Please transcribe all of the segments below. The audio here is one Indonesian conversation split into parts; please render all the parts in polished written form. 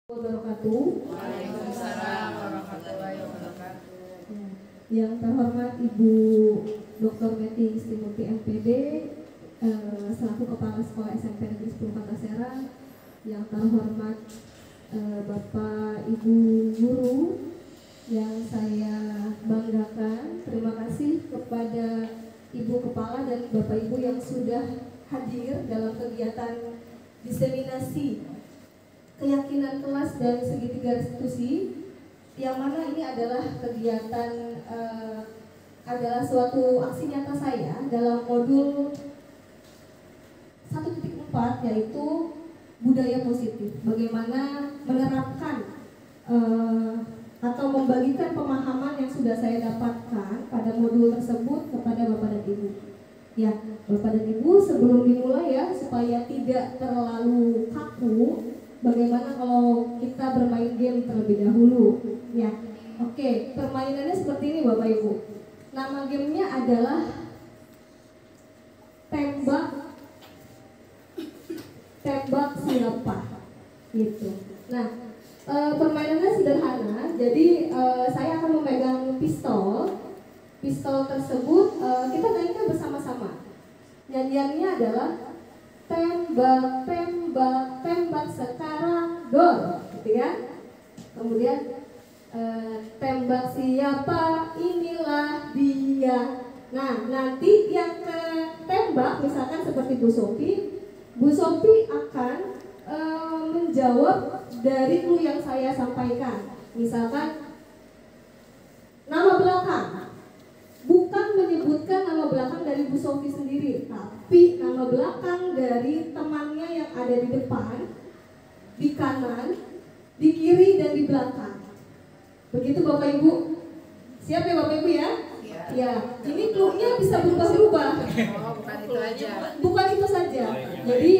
Wabarakatuh. Waalaikumsalam warahmatullahi wabarakatuh. Yang terhormat Ibu Dr. Meti Istimuti MPD selaku Kepala Sekolah SMP Negeri 10 Kota Serang, yang terhormat Bapak Ibu Guru yang saya banggakan, terima kasih kepada Ibu Kepala dan Bapak Ibu yang sudah hadir dalam kegiatan diseminasi keyakinan kelas dan segitiga restitusi, yang mana ini adalah kegiatan adalah suatu aksi nyata saya dalam modul 1.4, yaitu budaya positif, bagaimana menerapkan atau membagikan pemahaman yang sudah saya dapatkan pada modul tersebut kepada Bapak dan Ibu. Ya, Bapak dan Ibu, sebelum dimulai ya, supaya tidak terlalu kaku, bagaimana kalau kita bermain game terlebih dahulu? Ya, oke. Permainannya seperti ini, Bapak Ibu. Nama gamenya adalah tembak siapa, gitu. Nah, permainannya sederhana. Jadi saya akan memegang pistol. Pistol tersebut kita nyanyikan bersama-sama. Nyanyiannya adalah tembak, tembak, tembak sekarang, dor, gitu ya. Kemudian tembak siapa, inilah dia. Nah, nanti yang ke tembak, misalkan seperti Bu Sophie akan menjawab dari clue yang saya sampaikan. Misalkan nama belakang, bukan menyebutkan nama belakang dari Bu Sophie sendiri, tapi nama belakang dari temannya yang ada di depan, di kanan, di kiri, dan di belakang. Begitu Bapak Ibu. Siap ya Bapak Ibu ya? Ya, ini clue-nya bisa berubah-ubah. Oh, bukan itu aja. Bukan itu saja. Jadi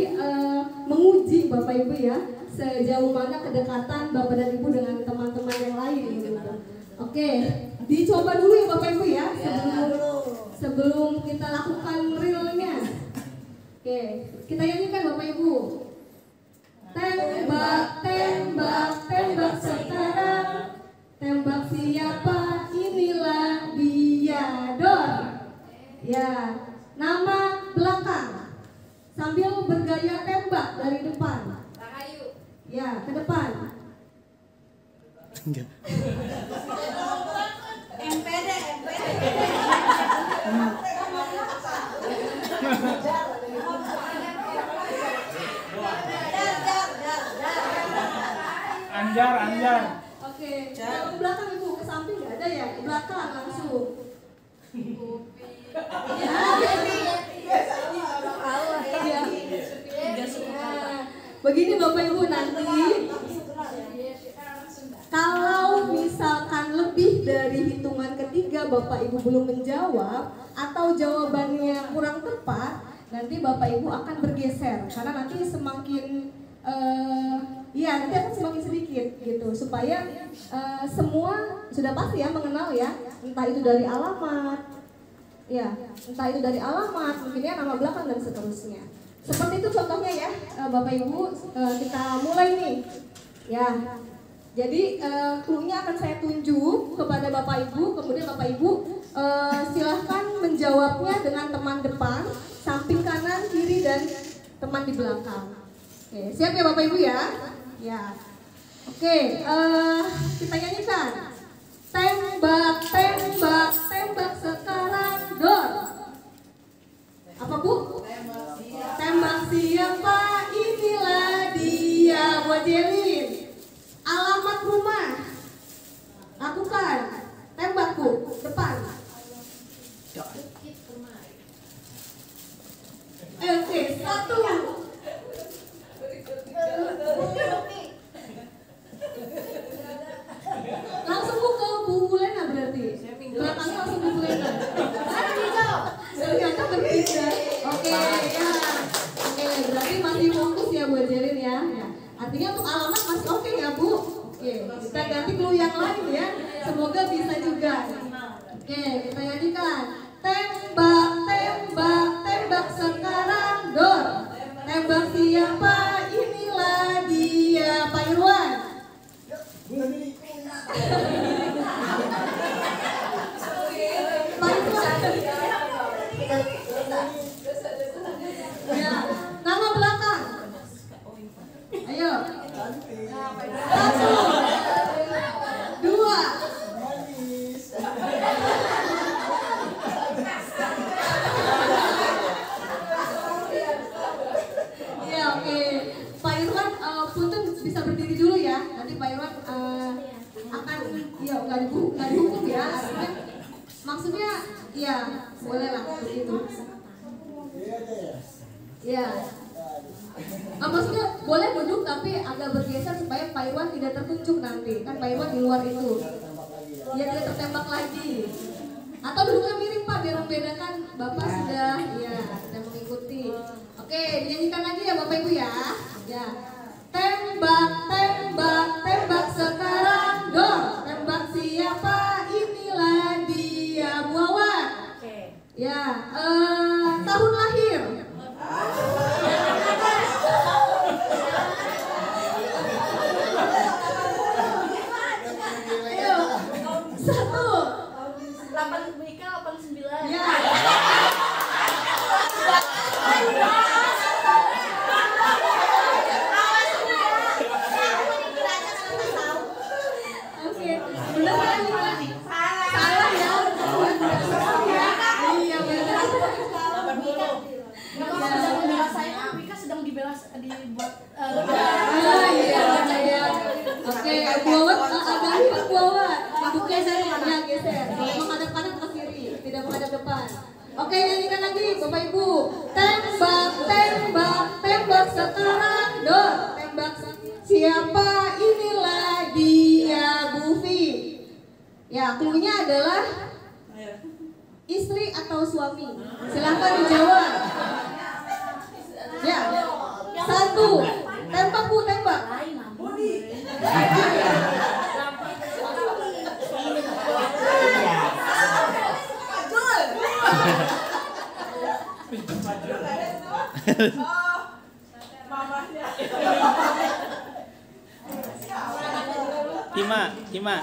menguji Bapak Ibu ya, sejauh mana kedekatan Bapak dan Ibu dengan teman-teman yang lain gitu. Oke, dicoba dulu ya Bapak Ibu ya, sebelum kita lakukan realnya. Oke, kita nyanyikan Bapak Ibu. Tembak, tembak, tembak sekarang, tembak siapa, inilah dia, dor. Ya, nama belakang sambil bergaya tembak dari depan. Ya, ke depan. MPD. Anjar. Oke, yang belakang Ibu, ke samping nggak ada ya? Ke belakang langsung. Begini Bapak Ibu, nanti kalau misalkan lebih dari hitungan ketiga Bapak Ibu belum menjawab atau jawabannya kurang tepat, nanti Bapak Ibu akan bergeser karena nanti semakin nanti akan semakin sedikit gitu, supaya semua sudah pasti ya mengenal ya, entah itu dari alamat, mungkin ya nama belakang dan seterusnya. Seperti itu contohnya ya, Bapak Ibu, kita mulai nih. Ya, jadi clue-nya akan saya tunjuk kepada Bapak Ibu, kemudian Bapak Ibu silahkan menjawabnya dengan teman depan, samping kanan, kiri, dan teman di belakang. Oke, siap ya Bapak Ibu ya? Ya. Oke, kita nyanyikan. Tembak, tembak, tembak sekarang, dor. Apa Bu? Tembak siapa, inilah dia, buat Jelin. Alamat rumah, lakukan. Tembak Bu, depan. Oke, satu. Langsung Bu ke Bu Lena berarti. Belakangnya langsung Bu Lena. Ternyata berbeda. Oke, ya. Oke, berarti masih fokus ya buat Jelin ya. Artinya untuk alamat masih oke ya Bu. Oke, kita ganti clue yang lain ya. Semoga bisa juga. Oke, kita nyanyikan. Tembak, tembak, tembak sekarang, dor. Tembak siapa, inilah dia, Pak Irwan. oke. Pak Irwan, punten bisa berdiri dulu ya. Nanti Pak Irwan akan ya nggak dihukum ya. Maksudnya ya boleh lah begitu. Ya. Maksudnya boleh duduk tapi agak bergeser supaya Pak Irwan tidak tertunjuk nanti. Kan Pak Irwan di luar itu. Dia tidak tertembak lagi. Atau duduknya miring Pak biar membedakan Bapak sudah mengikuti. Oke, dinyanyikan lagi ya Bapak Ibu ya. Ya. Tembak, tembak, tembak sekarang dong. Tembak siapa? Inilah dia Muawat. Ya, tahun lahir. Ayo, 8 Mika 89. Ya. Oke, benar kan ini? Salah ya. Iya benar. Mika sedang membela saya, Mika sedang dibuat Iya. Oke, Muawat agak Muawat. Duduknya saya ya geser. Menghadap-hadap ke kiri, tidak menghadap depan. Oke, nyanyikan lagi Bapak Ibu. Tembak, tembak, tembak sekarang dong. Tembak siapa? Inilah dia Bufi. Ya, cluenya adalah istri atau suami. Silahkan dijawab. Ya, 1. Tembak Bu, tembak. Hima.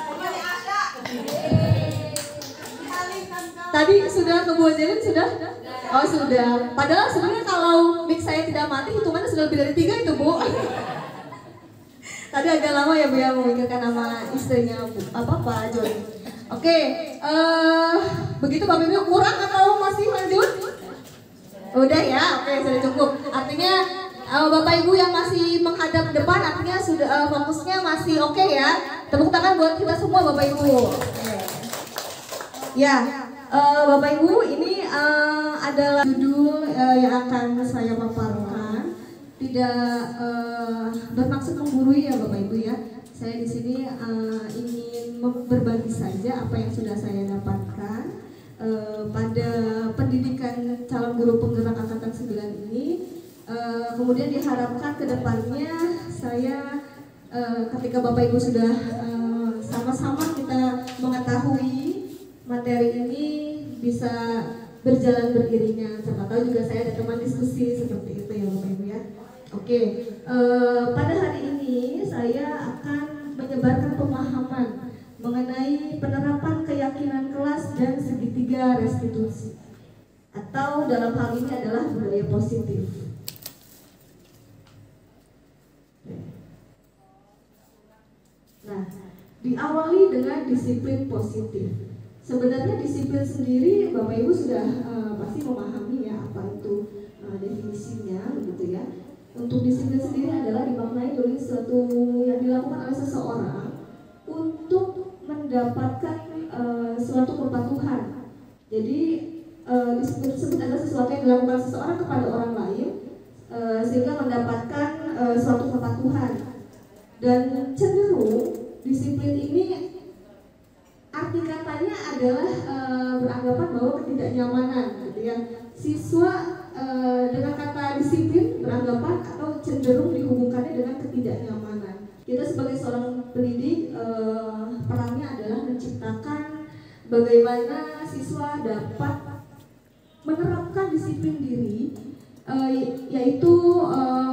Tadi sudah kebuajarin sudah? Oh sudah. Padahal sebenarnya kalau mic saya tidak mati hitungannya sudah lebih dari 3 itu Bu. Tadi agak lama ya Bu ya memikirkan nama istrinya Bu. Pak Joni. Oke, begitu Bapak Ibu kurang atau masih lanjut? Udah ya, oke sudah cukup. Artinya Bapak Ibu yang masih menghadap depan artinya sudah fokusnya masih oke ya. Tepuk tangan buat kita semua Bapak Ibu. Ya, Bapak Ibu ini adalah judul yang akan saya paparkan. Tidak bermaksud menggurui ya Bapak Ibu ya. Saya di sini ingin berbagi saja apa yang sudah saya dapatkan pada pendidikan calon guru penggerak angkatan 9 ini. Kemudian diharapkan ke depannya saya ketika Bapak Ibu sudah sama-sama kita mengetahui materi ini bisa berjalan beriringan. Siapa tahu juga saya ada teman diskusi seperti itu ya Bapak Ibu ya. Oke, pada hari ini saya akan menyebarkan pemahaman mengenai penerapan keyakinan kelas dan segitiga restitusi, atau dalam hal ini adalah budaya positif. Nah, diawali dengan disiplin positif. Sebenarnya disiplin sendiri Bapak Ibu sudah pasti memahami ya apa itu definisinya begitu ya. Untuk disiplin sendiri adalah dimaknai dari sesuatu yang dilakukan oleh seseorang untuk mendapatkan suatu kepatuhan. Jadi disiplin tersebut adalah sesuatu yang dilakukan seseorang kepada orang lain sehingga mendapatkan suatu kepatuhan. Dan cenderung disiplin ini arti katanya adalah beranggapan bahwa ketidaknyamanan gitu ya. Siswa dengan kata disiplin beranggapan atau cenderung dihubungkannya dengan ketidaknyamanan. Kita sebagai seorang pendidik perannya adalah menciptakan bagaimana siswa dapat menerapkan disiplin diri, yaitu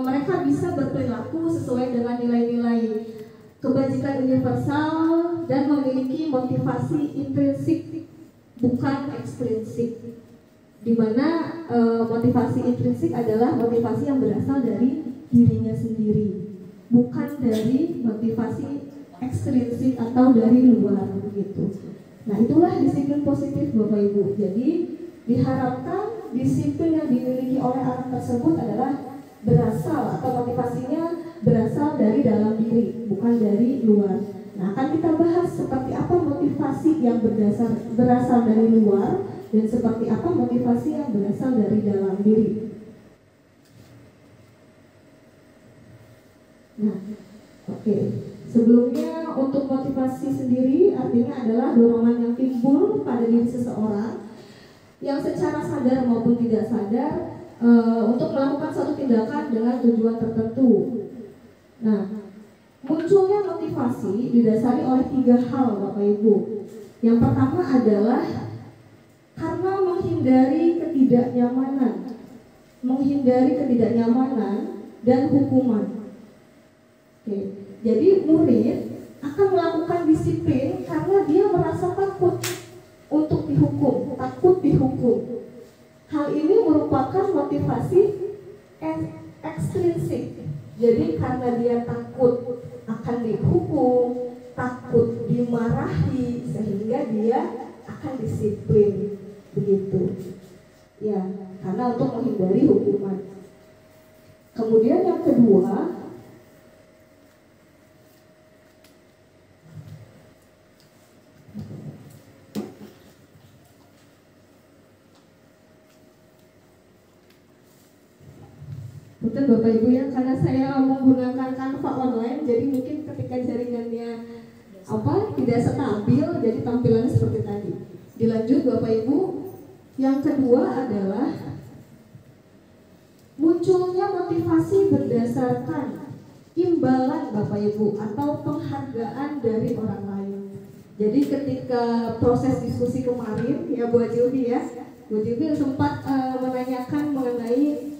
mereka bisa berperilaku sesuai dengan nilai-nilai kebajikan universal dan memiliki motivasi intrinsik bukan ekstrinsik, di mana motivasi intrinsik adalah motivasi yang berasal dari dirinya sendiri, bukan dari motivasi ekstrinsik atau dari luar begitu. Nah, itulah disiplin positif Bapak Ibu. Jadi diharapkan disiplin yang dimiliki oleh anak tersebut adalah berasal atau masukan dari luar. Nah, akan kita bahas seperti apa motivasi yang berasal dari luar dan seperti apa motivasi yang berasal dari dalam diri. Nah, oke. Sebelumnya untuk motivasi sendiri artinya adalah dorongan yang timbul pada diri seseorang yang secara sadar maupun tidak sadar untuk melakukan suatu tindakan dengan tujuan tertentu. Nah, munculnya motivasi didasari oleh 3 hal Bapak Ibu. Yang pertama adalah karena menghindari ketidaknyamanan dan hukuman. Oke. Jadi murid akan melakukan disiplin karena dia merasa takut untuk dihukum, takut dihukum. Hal ini merupakan motivasi ekstrinsik. Jadi karena dia takut akan dihukum, takut dimarahi, sehingga dia akan disiplin, begitu. Ya, karena untuk menghindari hukuman. Kemudian yang kedua, betul Bapak Ibu ya, karena saya menggunakan Canva online, jadi mungkin ketika jaringannya tidak stabil, jadi tampilannya seperti tadi. Dilanjut Bapak Ibu, yang kedua adalah munculnya motivasi berdasarkan imbalan Bapak Ibu atau penghargaan dari orang lain. Jadi ketika proses diskusi kemarin ya Bu Jilvi sempat menanyakan mengenai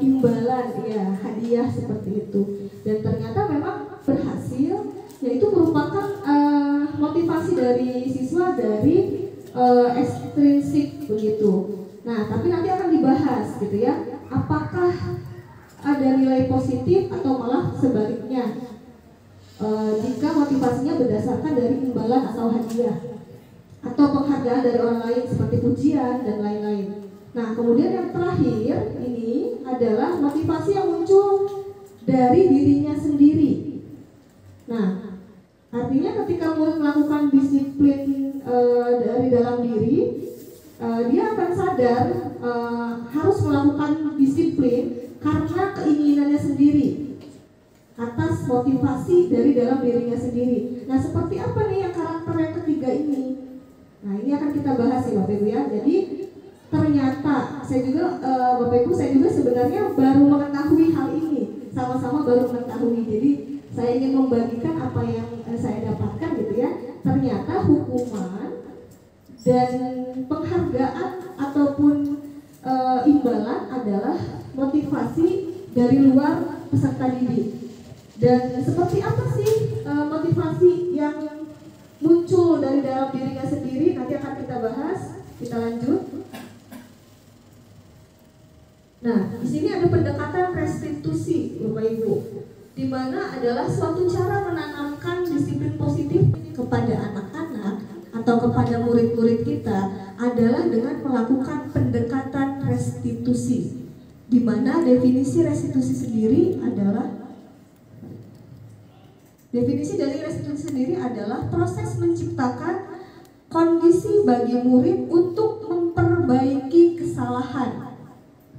imbalan ya, hadiah seperti itu, dan ternyata memang berhasil, yaitu merupakan motivasi dari siswa dari ekstrinsik begitu. Nah, tapi nanti akan dibahas gitu ya, apakah ada nilai positif atau malah sebaliknya jika motivasinya berdasarkan dari imbalan atau hadiah atau penghargaan dari orang lain seperti pujian dan lain-lain. Nah, kemudian yang terakhir ini adalah motivasi yang muncul dari dirinya sendiri. Nah, artinya ketika murid melakukan disiplin dari dalam diri, dia akan sadar harus melakukan disiplin karena keinginannya sendiri, atas motivasi dari dalam dirinya sendiri. Nah, seperti apa nih yang karakter yang ketiga ini? Nah, ini akan kita bahas ya Bapak Ibu ya. Jadi ternyata saya juga Bapak Ibu, saya juga sebenarnya baru mengetahui hal ini, sama-sama baru mengetahui. Jadi saya ingin membagikan apa yang saya dapatkan gitu ya. Ternyata hukuman dan penghargaan ataupun imbalan adalah motivasi dari luar peserta didik. Dan seperti apa sih motivasi yang muncul dari dalam dirinya sendiri? Nanti akan kita bahas. Kita lanjut. Nah, di sini ada pendekatan restitusi, Bapak Ibu, di mana adalah suatu cara menanamkan disiplin positif kepada anak-anak atau kepada murid-murid kita adalah dengan melakukan pendekatan restitusi, di mana definisi restitusi sendiri adalah proses menciptakan kondisi bagi murid untuk memperbaiki kesalahan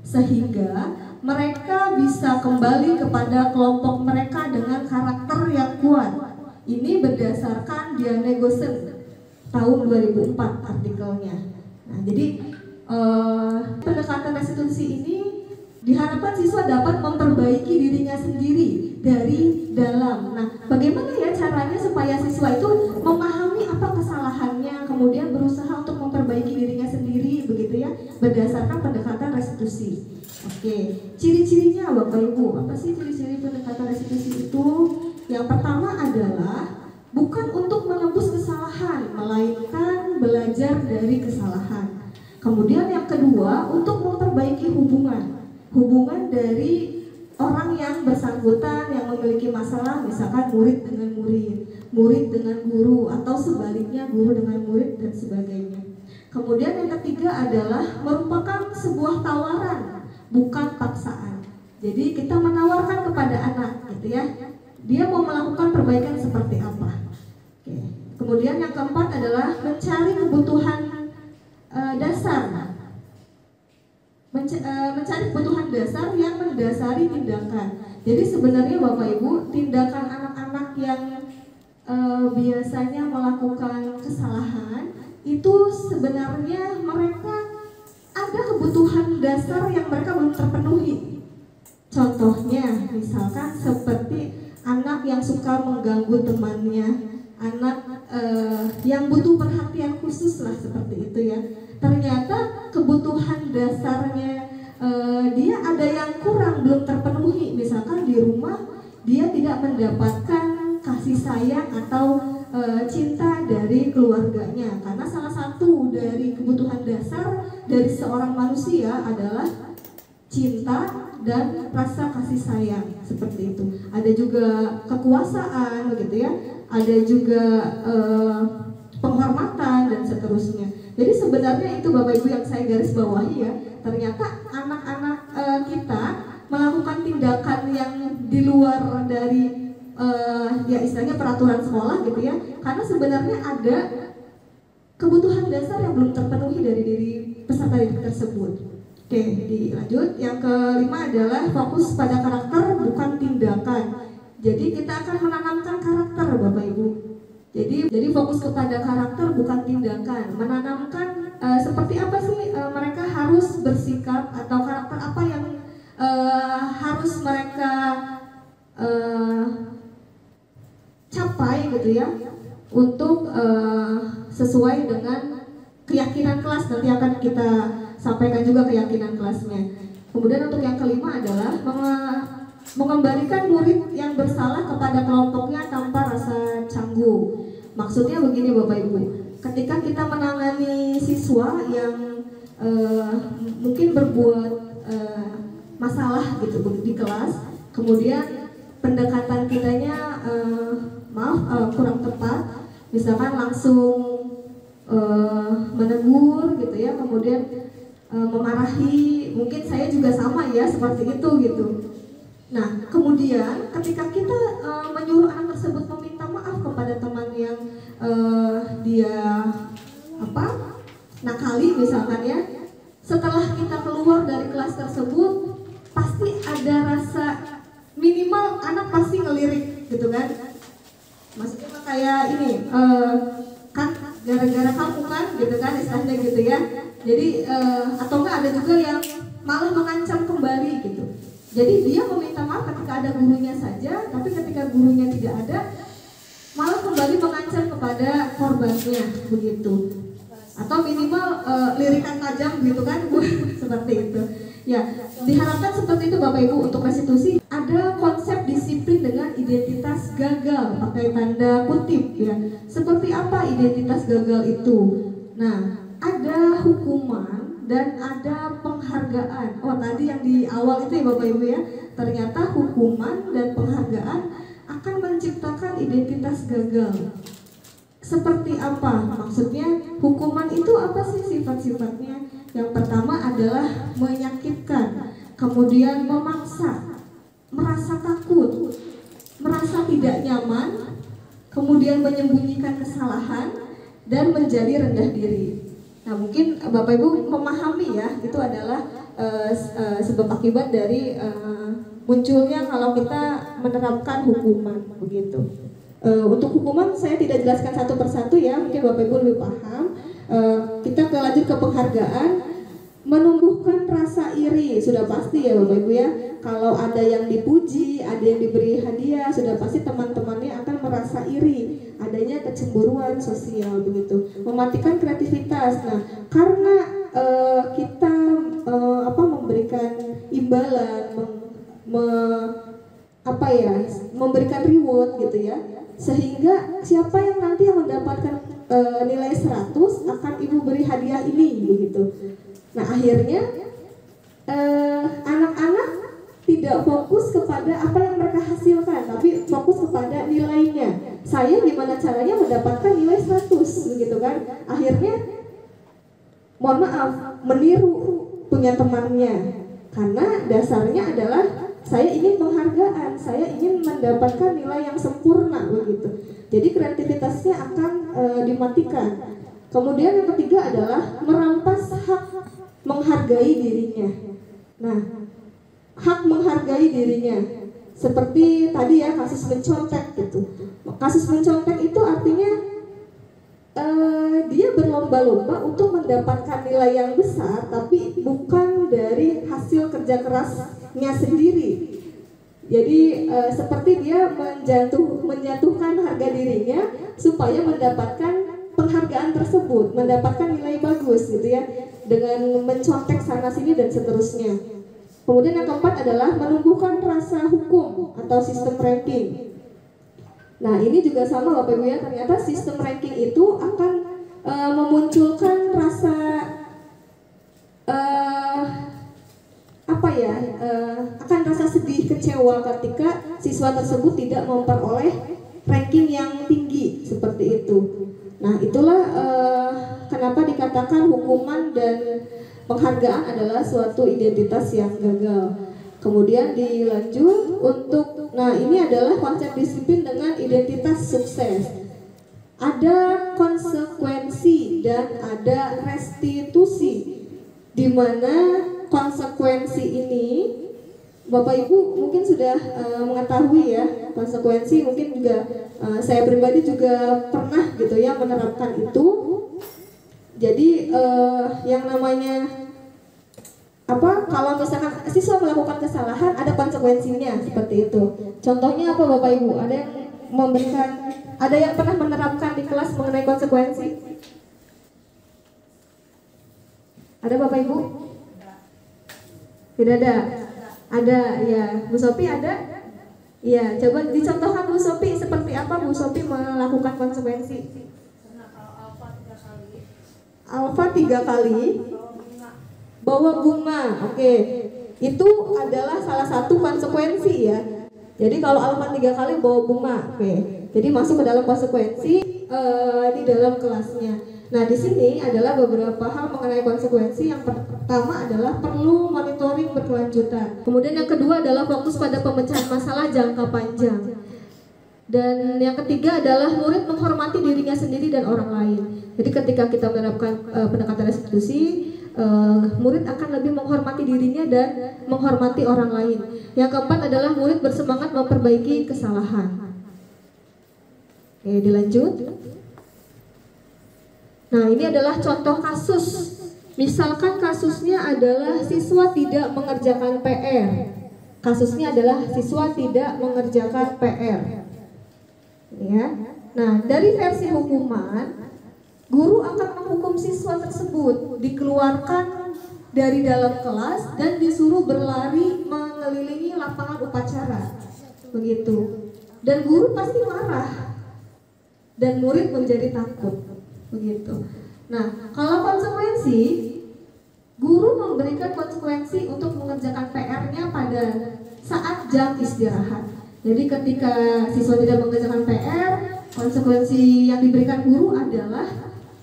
sehingga mereka bisa kembali kepada kelompok mereka dengan karakter yang kuat. Ini berdasarkan Diane Gossen tahun 2004 artikelnya. Nah, jadi pendekatan restitusi ini diharapkan siswa dapat memperbaiki dirinya sendiri dari dalam. Nah, bagaimana ya caranya supaya siswa itu memahami apa kesalahannya, kemudian berusaha untuk memperbaiki dirinya sendiri, begitu ya, berdasarkan pendekatan restitusi. Oke, ciri-cirinya Bapak Ibu, apa sih ciri-ciri pendekatan restitusi itu? Yang pertama adalah bukan untuk menebus kesalahan, melainkan belajar dari kesalahan. Kemudian yang kedua, untuk memperbaiki hubungan dari orang yang bersangkutan yang memiliki masalah, misalkan murid dengan murid dengan guru, atau sebaliknya guru dengan murid dan sebagainya. Kemudian yang ketiga adalah merupakan sebuah tawaran, bukan paksaan. Jadi kita menawarkan kepada anak, gitu ya. dia mau melakukan perbaikan seperti apa. Oke. Kemudian yang keempat adalah mencari kebutuhan dasar. Mencari kebutuhan dasar yang mendasari tindakan. Jadi sebenarnya Bapak Ibu, tindakan anak-anak yang biasanya melakukan kesalahan itu sebenarnya mereka ada kebutuhan dasar yang mereka belum terpenuhi. Contohnya misalkan seperti anak yang suka mengganggu temannya, anak yang butuh perhatian khusus lah seperti itu ya. Ternyata kebutuhan dasarnya dia ada yang kurang, belum terpenuhi. Misalkan di rumah dia tidak mendapatkan kasih sayang atau cinta dari keluarganya, karena salah satu dari kebutuhan dasar dari seorang manusia adalah cinta dan rasa kasih sayang, seperti itu. Ada juga kekuasaan begitu ya, ada juga penghormatan dan seterusnya. Jadi sebenarnya itu Bapak Ibu yang saya garis bawahi ya, ternyata anak-anak kita melakukan tindakan yang di luar dari ya istilahnya peraturan sekolah gitu ya, karena sebenarnya ada kebutuhan dasar yang belum terpenuhi dari diri peserta didik tersebut. Oke, dilanjut. Yang kelima adalah fokus pada karakter bukan tindakan. Jadi kita akan menanamkan karakter Bapak Ibu. Jadi fokus kepada karakter bukan tindakan. Menanamkan seperti apa sih mereka harus bersikap, atau karakter apa yang harus mereka capai gitu ya, untuk sesuai dengan keyakinan kelas. Nanti akan kita sampaikan juga keyakinan kelasnya. Kemudian untuk yang kelima adalah mengembalikan murid yang bersalah kepada kelompoknya tanpa rasa canggung. Maksudnya begini Bapak Ibu, ketika kita menangani siswa yang mungkin berbuat masalah gitu di kelas, kemudian pendekatan kitanya kurang tepat, misalkan langsung menegur gitu ya, kemudian memarahi, mungkin saya juga sama ya seperti itu gitu. Nah kemudian ketika kita menyuruh anak tersebut meminta maaf kepada teman yang dia nakali misalkan ya, setelah kita keluar dari kelas tersebut pasti ada rasa, minimal anak pasti ngelirik gitu kan, maksudnya kayak ini kan gara-gara kamu kan gitu kan, istilahnya gitu ya. Jadi atau enggak ada juga yang malah mengancam kembali gitu. Jadi dia meminta maaf ketika ada gurunya saja, tapi ketika gurunya tidak ada malah kembali mengancam kepada korbannya begitu. Atau minimal lirikan tajam gitu kan seperti itu. Ya, diharapkan seperti itu Bapak Ibu. Untuk restitusi ada konsep disiplin dengan identitas gagal, pakai tanda kutip ya. Seperti apa identitas gagal itu? Nah, ada hukuman dan ada penghargaan. Oh, tadi yang di awal itu ya Bapak Ibu ya. Ternyata hukuman dan penghargaan akan menciptakan identitas gagal. Seperti apa? Maksudnya hukuman itu apa sih sifat-sifatnya? Yang pertama adalah menyakitkan, kemudian memaksa, merasa takut, merasa tidak nyaman, kemudian menyembunyikan kesalahan, dan menjadi rendah diri. Nah mungkin Bapak Ibu memahami ya, itu adalah sebab akibat dari munculnya kalau kita menerapkan hukuman begitu. Untuk hukuman saya tidak jelaskan satu persatu ya, mungkin Bapak Ibu lebih paham. Kita lanjut ke penghargaan. Menumbuhkan rasa iri, sudah pasti ya Bapak Ibu ya. Kalau ada yang dipuji, ada yang diberi hadiah, sudah pasti teman-temannya akan merasa iri. Adanya kecemburuan sosial begitu. Mematikan kreativitas. Nah, karena kita memberikan imbalan, memberikan reward gitu ya, sehingga siapa yang nanti yang mendapatkan nilai 100 akan Ibu beri hadiah ini begitu. Nah akhirnya anak-anak tidak fokus kepada apa yang mereka hasilkan, tapi fokus kepada nilainya. Saya gimana caranya mendapatkan nilai 100 begitu kan. Akhirnya mohon maaf, meniru punya temannya, karena dasarnya adalah saya ingin penghargaan, saya ingin mendapatkan nilai yang sempurna begitu. Jadi kreativitasnya akan dimatikan. Kemudian yang ketiga adalah merampas hak menghargai dirinya. Nah, hak menghargai dirinya seperti tadi ya, kasus mencontek gitu. Kasus mencontek itu artinya dia berlomba-lomba untuk mendapatkan nilai yang besar, tapi bukan dari hasil kerja kerasnya sendiri. Jadi seperti dia menjatuhkan harga dirinya supaya mendapatkan penghargaan tersebut, mendapatkan nilai bagus gitu ya, dengan mencontek sana sini dan seterusnya. Kemudian yang keempat adalah menumbuhkan rasa hukum atau sistem ranking. Nah, ini juga sama Bapak Ibu ya, ternyata sistem ranking itu akan memunculkan rasa akan rasa sedih, kecewa ketika siswa tersebut tidak memperoleh ranking yang tinggi seperti itu. Nah, itulah kenapa dikatakan hukuman dan penghargaan adalah suatu identitas yang gagal. Kemudian dilanjut untuk, nah ini adalah konsep disiplin dengan identitas sukses. Ada konsekuensi dan ada restitusi, di mana konsekuensi ini Bapak Ibu mungkin sudah mengetahui ya, konsekuensi mungkin juga saya pribadi juga pernah gitu ya menerapkan itu. Jadi yang namanya kalau misalkan siswa melakukan kesalahan ada konsekuensinya seperti itu. Contohnya apa Bapak Ibu? Ada yang pernah menerapkan di kelas mengenai konsekuensi? Ada Bapak Ibu? Tidak ada. Ada ya, Bu Sopi ada? Iya, coba dicontohkan Bu Sopi seperti apa Bu Sopi melakukan konsekuensi? Kalau Alfa 3 kali bawa bunga. Oke. Itu adalah salah satu konsekuensi ya. Jadi kalau Alfa 3 kali bawa bunga. Oke. Jadi masuk ke dalam konsekuensi di dalam kelasnya. Nah, di sini adalah beberapa hal mengenai konsekuensi. Yang pertama adalah perlu monitoring berkelanjutan. Kemudian yang kedua adalah fokus pada pemecahan masalah jangka panjang. Dan yang ketiga adalah murid menghormati dirinya sendiri dan orang lain. Jadi ketika kita menerapkan pendekatan restitusi, murid akan lebih menghormati dirinya dan menghormati orang lain. Yang keempat adalah murid bersemangat memperbaiki kesalahan. Oke, dilanjut. Nah, ini adalah contoh kasus. Misalkan kasusnya adalah siswa tidak mengerjakan PR. Kasusnya adalah siswa tidak mengerjakan PR. Ya. Nah, dari versi hukuman, guru akan menghukum siswa tersebut, dikeluarkan dari dalam kelas dan disuruh berlari mengelilingi lapangan upacara. Begitu. Dan guru pasti marah. Dan murid menjadi takut. Begitu. Nah, kalau konsekuensi, guru memberikan konsekuensi untuk mengerjakan PR-nya pada saat jam istirahat. Jadi ketika siswa tidak mengerjakan PR, konsekuensi yang diberikan guru adalah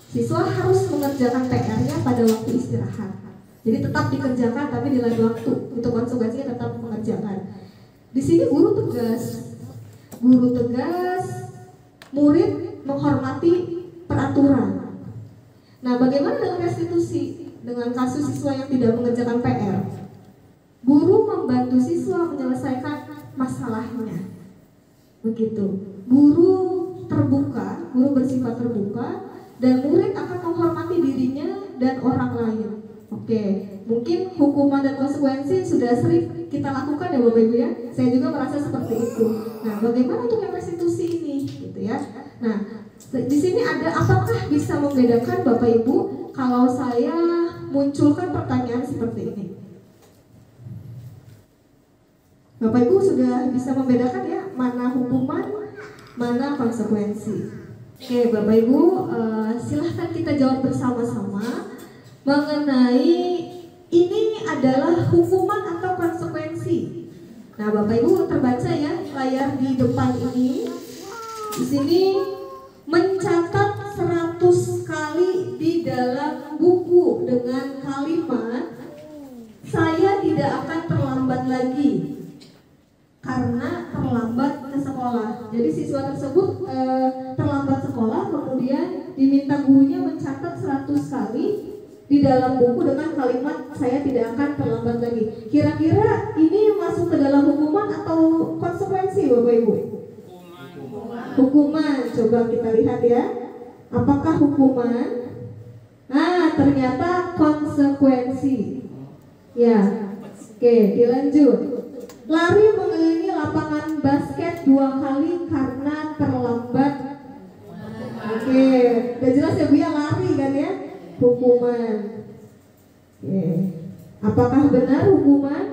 siswa harus mengerjakan PR-nya pada waktu istirahat. Jadi tetap dikerjakan tapi di lain waktu. Untuk konsekuensinya tetap mengerjakan. Di sini guru tegas. Guru tegas, murid menghormati peraturan. Nah, bagaimana dengan restitusi? Dengan kasus siswa yang tidak mengerjakan PR, guru membantu siswa menyelesaikan masalahnya. Begitu. Guru terbuka, guru bersifat terbuka, dan murid akan menghormati dirinya dan orang lain. Oke, mungkin hukuman dan konsekuensi sudah sering kita lakukan ya Bapak Ibu ya. Saya juga merasa seperti itu. Nah, bagaimana untuk yang restitusi ini, gitu ya? Nah, di sini ada apakah bisa membedakan Bapak Ibu kalau saya munculkan pertanyaan seperti ini? Bapak Ibu sudah bisa membedakan ya mana hukuman, mana konsekuensi. Oke, Bapak Ibu, silahkan kita jawab bersama-sama mengenai ini adalah hukuman atau konsekuensi. Nah, Bapak Ibu terbaca ya layar di depan ini. Di sini mencatat 100 kali di dalam buku dengan kalimat saya tidak akan terlambat lagi. karena terlambat ke sekolah. Jadi siswa tersebut terlambat sekolah, kemudian diminta gurunya mencatat 100 kali di dalam buku dengan kalimat saya tidak akan terlambat lagi. Kira-kira ini masuk ke dalam hukuman atau konsekuensi, Bapak Ibu? Hukuman. Coba kita lihat ya. Apakah hukuman? Ternyata konsekuensi. Ya. Oke, dilanjut. Lari mengelilingi lapangan basket 2 kali karena terlambat. Oke, udah jelas ya Bu ya, lari kan ya? Hukuman. Oke. Apakah benar hukuman?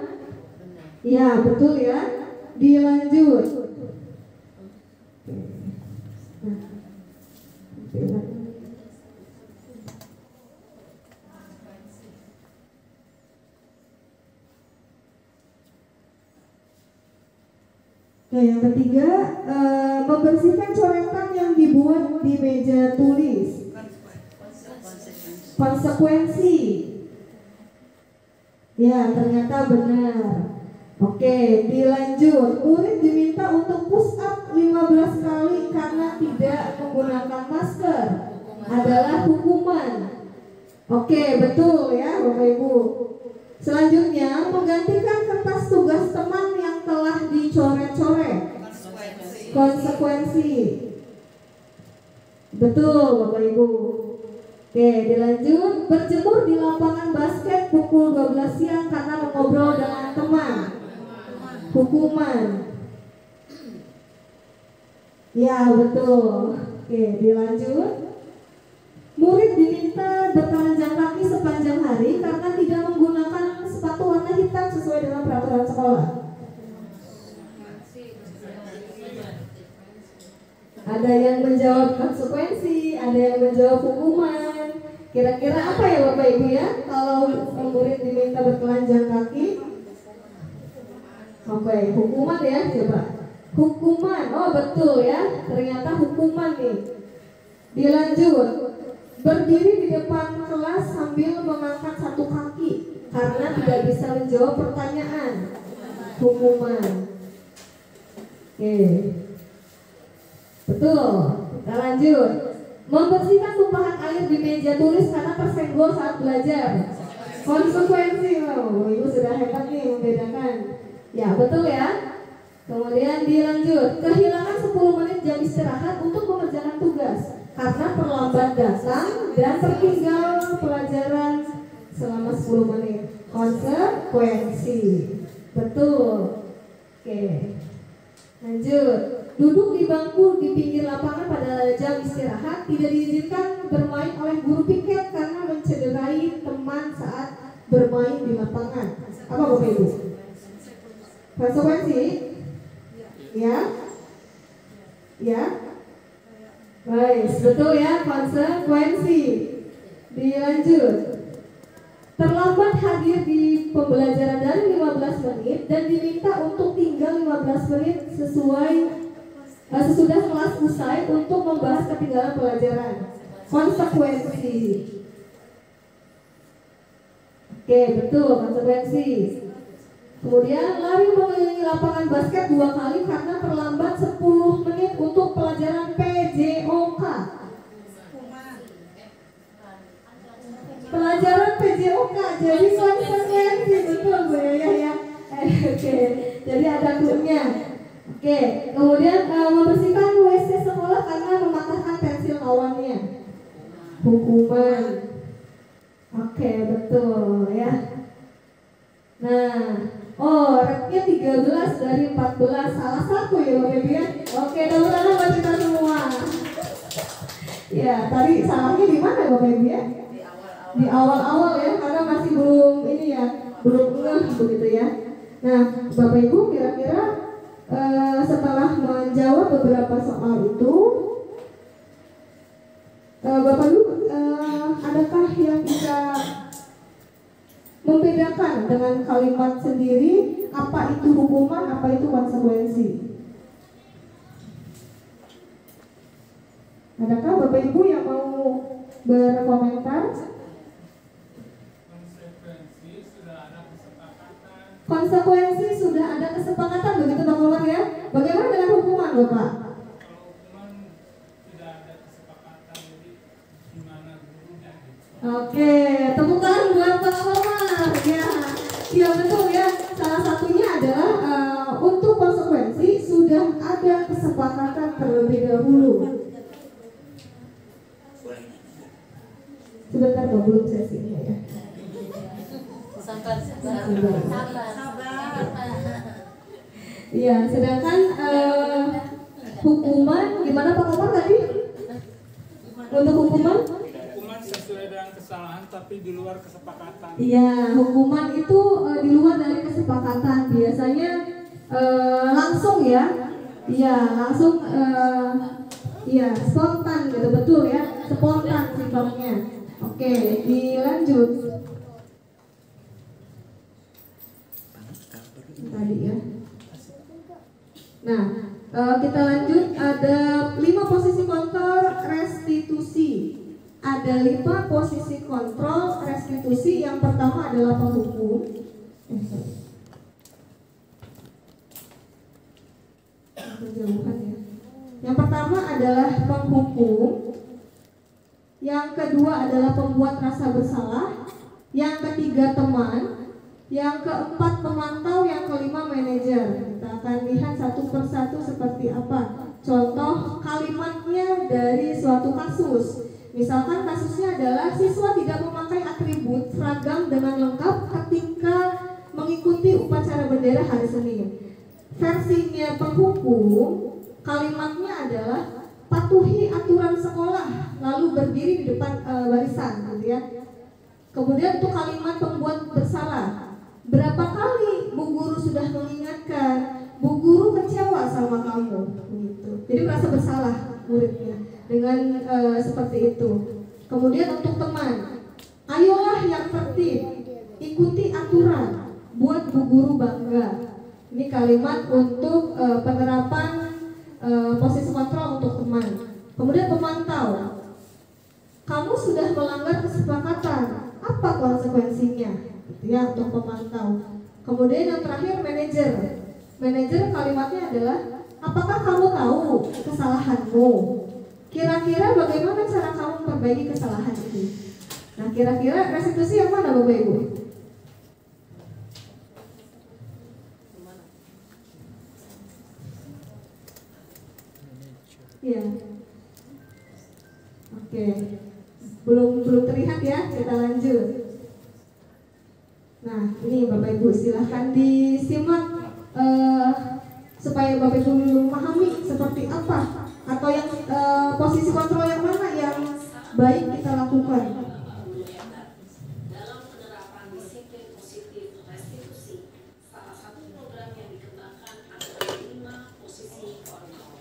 Ya, betul ya. Dilanjut. Nah, yang ketiga, membersihkan coretan yang dibuat di meja tulis. Konsekuensi. Ya, ternyata benar. Oke, dilanjut. Murid diminta untuk push up 15 kali karena tidak menggunakan masker. Adalah hukuman. Oke, betul ya Bapak Ibu. Selanjutnya, menggantikan kertas tugas teman yang telah dicoret-coret. Konsekuensi. Betul Bapak Ibu. Oke, dilanjut. Berjemur di lapangan basket pukul 12 siang karena mengobrol dengan teman. Hukuman. Ya, betul. Oke, dilanjut. Murid diminta bertelanjang kaki sepanjang hari karena tidak menggunakan sepatu warna hitam sesuai dengan peraturan sekolah. Ada yang menjawab konsekuensi, ada yang menjawab hukuman. Kira-kira apa ya Bapak Ibu ya? Kalau murid diminta bertelanjang kaki? Oke, hukuman ya, coba. Hukuman, oh betul ya. Ternyata hukuman nih. Dilanjut. Berdiri di depan kelas sambil mengangkat satu kaki karena tidak bisa menjawab pertanyaan. Hukuman. Oke. Betul. Kita lanjut. Membersihkan tumpahan air di meja tulis karena tersenggol saat belajar. Konsekuensi. Wow, Ibu sudah hebat nih membedakan. Ya, betul ya. Kemudian dilanjut. Kehilangan 10 menit jam istirahat untuk mengerjakan tugas karena terlambat datang dan tertinggal pelajaran selama 10 menit. Konsekuensi. Betul. Oke. Lanjut. Duduk di bangku di pinggir lapangan pada jam istirahat tidak diizinkan bermain oleh guru piket karena mencederai teman saat bermain di lapangan. Apa Bapak Ibu? Konsekuensi? Ya? Ya? Baik, betul ya, konsekuensi. Dilanjut. Terlambat hadir di pembelajaran dari 15 menit dan diminta untuk tinggal 15 menit sesudah kelas usai untuk membahas ketinggalan pelajaran. Konsekuensi. Oke, betul, konsekuensi. Kemudian lari mengelilingi lapangan basket 2 kali karena terlambat 10 menit untuk pelajaran PJOK. Pelajaran PJOK, jadi konsekuensi, betul Bu ya. Oke, jadi ada cluenya. Oke, kemudian membersihkan WC sekolah karena mematahkan pensil kawannya. Hukuman. Oke, betul ya. Nah, rednya 13 dari 14, salah satu ya Bapak Ibu ya. Oke, tepuk tangan buat kita semua. Ya, tadi salahnya di mana Bapak Ibu ya? Di awal-awal ya, karena masih belum ini ya, belum ngeh begitu ya. Nah, Bapak Ibu kira-kira setelah menjawab beberapa soal itu, Bapak Ibu adakah yang bisa membedakan dengan kalimat sendiri apa itu hukuman, apa itu konsekuensi? Adakah Bapak Ibu yang mau berkomentar? Konsekuensi sudah ada kesepakatan begitu Bapak Bapak? Kalau hukuman tidak ada kesepakatan, jadi gimana gurunya gitu. Oke, tepuk tangan buat Pak Komar. Ya, iya betul ya. Salah satunya adalah untuk konsekuensi sudah ada kesepakatan terlebih dahulu. Sebentar Pak, belum sesinya ya. Sabar. Iya, sedangkan hukuman gimana Pak Komar tadi? Untuk hukuman? Hukuman sesuai dengan kesalahan tapi di luar kesepakatan. Iya, hukuman itu di luar dari kesepakatan. Biasanya langsung ya. Iya, langsung iya, spontan gitu, betul ya. Spontan sifatnya. Oke, dilanjut. Tadi ya. Nah, kita lanjut. Ada 5 posisi kontrol restitusi. Ada 5 posisi kontrol restitusi. Yang pertama adalah penghukum. Kejauhan ya. Yang pertama adalah penghukum. Yang kedua adalah pembuat rasa bersalah. Yang ketiga teman. Yang keempat pemantau. Yang kelima manajer. Kita akan lihat satu persatu seperti apa contoh kalimatnya dari suatu kasus. Misalkan kasusnya adalah siswa tidak memakai atribut seragam dengan lengkap ketika mengikuti upacara bendera hari Senin. Versinya penghukum, kalimatnya adalah patuhi aturan sekolah lalu berdiri di depan barisan gitu ya. Kemudian untuk kalimat pembuat bersalah, berapa kali Bu Guru sudah mengingatkan, Bu Guru kecewa sama kamu gitu. Jadi merasa bersalah muridnya dengan seperti itu. Kemudian untuk teman, ayolah yang tertib, ikuti aturan, buat Bu Guru bangga. Ini kalimat untuk penerapan posisi kontrol untuk teman. Kemudian pemantau, kamu sudah melanggar kesepakatan, apa konsekuensinya? Gitu ya, untuk pemantau. Kemudian yang terakhir manajer. Manajer kalimatnya adalah, apakah kamu tahu kesalahanmu? Kira-kira bagaimana cara kamu memperbaiki kesalahan ini? Nah, kira-kira restitusi yang mana Bapak Ibu? Iya. Oke. Belum terlihat ya, kita lanjut. Nah, ini Bapak Ibu silahkan disimak supaya Bapak Ibu memahami seperti apa atau yang posisi kontrol yang mana yang baik kita lakukan. Dalam penerapan disiplin positif restitusi, salah satu program yang dikembangkan adalah 5 posisi kontrol.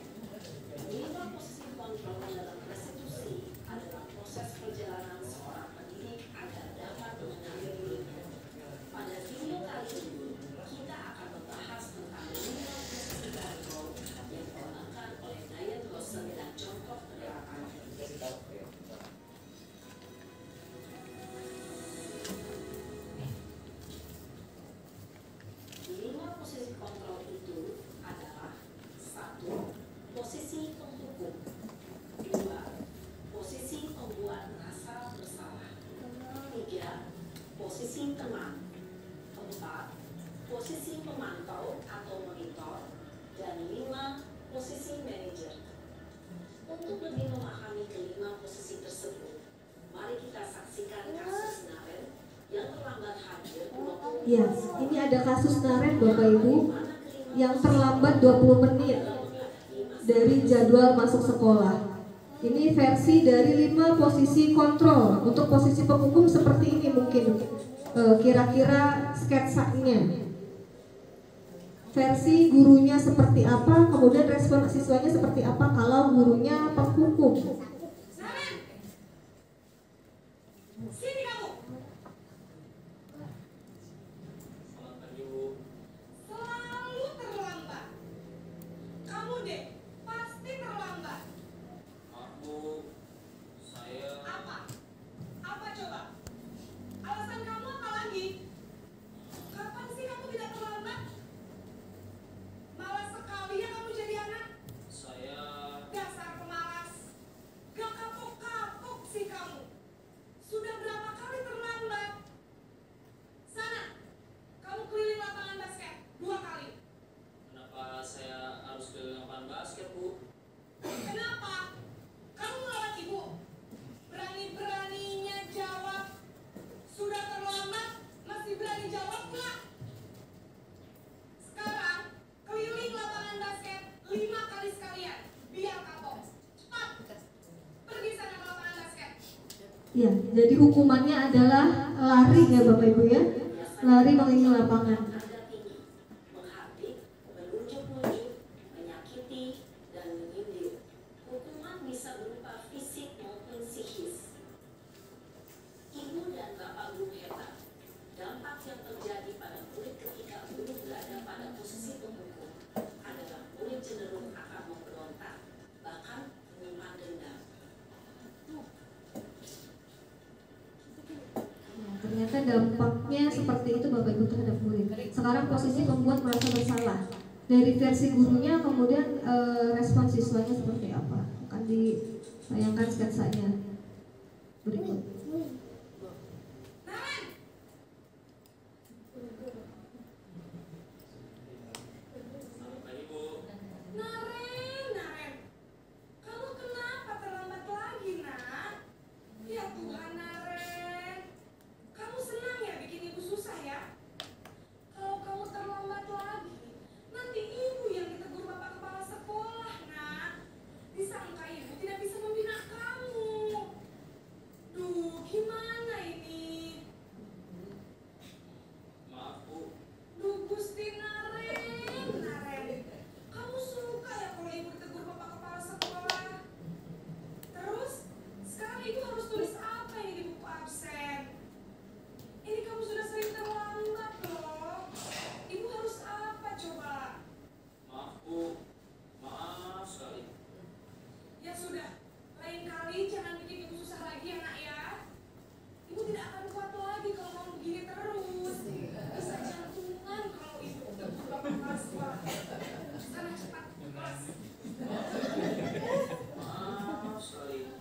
5 posisi kontrol dalam restitusi adalah proses perjalanan seorang pendidik agar dapat mengenali dirinya. Pada video kali ini, kita akan membahas tentang 5 posisi kontrol yang dikembangkan oleh Diane Rosen dan contoh penerapannya. Posisi kontrol itu adalah 1. Posisi penghukum, 2. Posisi pembuat rasa bersalah, 3. Posisi teman, 4. Posisi pemantau atau monitor, dan 5. Posisi manajer. Untuk lebih memahami kelima posisi tersebut, mari kita saksikan kasus Naren yang terlambat hadir 20 Ya, ini ada kasus Naren Bapak Ibu yang terlambat 20 menit dari jadwal masuk sekolah. Ini versi dari 5 posisi kontrol. Untuk posisi penghukum seperti ini mungkin kira-kira sketsanya. Versi gurunya seperti apa, kemudian respon siswanya seperti apa kalau gurunya penghukum. Sini kamu. Selalu terlambat. Kamu deh, pasti terlambat. Saya Apa? Apa coba? Alasan kamu apa lagi? Kapan sih kamu tidak terlambat? Malas sekali ya kamu jadi anak. Ya, jadi hukumannya adalah lari ya Bapak Ibu ya. Lari mengelilingi lapangan. Nada tinggi, menghardik, menunjuk-nunjuk, menyakiti, dan menyindir. Hukuman bisa berupa fisik maupun psikis. Ibu dan bapak guru hebat. Dampak yang terjadi pada murid ketika guru berada pada posisi penghukum adalah murid cenderung akan memberontak, bahkan menyimpan dendam. Ternyata dampaknya seperti itu Bapak Ibu terhadap murid. Sekarang posisi pembuat merasa bersalah. Dari versi gurunya kemudian respon siswanya seperti apa? Akan ditayangkan sketsanya berikut. Naren, kamu kenapa terlambat lagi, nak? Ya Tuhan, Naren. Kamu senang ya bikin ibu susah ya? Kalau kamu terlambat lagi, nanti ibu yang ditegur bapak kepala sekolah, nak. Disangka ibu tidak bisa membina kamu. Duh, gimana ini? Maaf Bu, Duh, Gusti Naren. Kamu suka ya kalau ibu ditegur bapak kepala sekolah? Terus, sekarang ibu harus tulis apa ini di buku absen? Ini kamu sudah sering terlambat loh. Ibu harus apa coba? maaf Bu, maaf sekali. Ya sudah, lain kali jangan bikin ibu susah lagi ya nak ya. Ibu tidak akan kuat lagi kalau mau begini terus. Bisa jantungan kalau ibu tegur bapak kepala sekolah. Sana cepat kelas. Maaf sekali.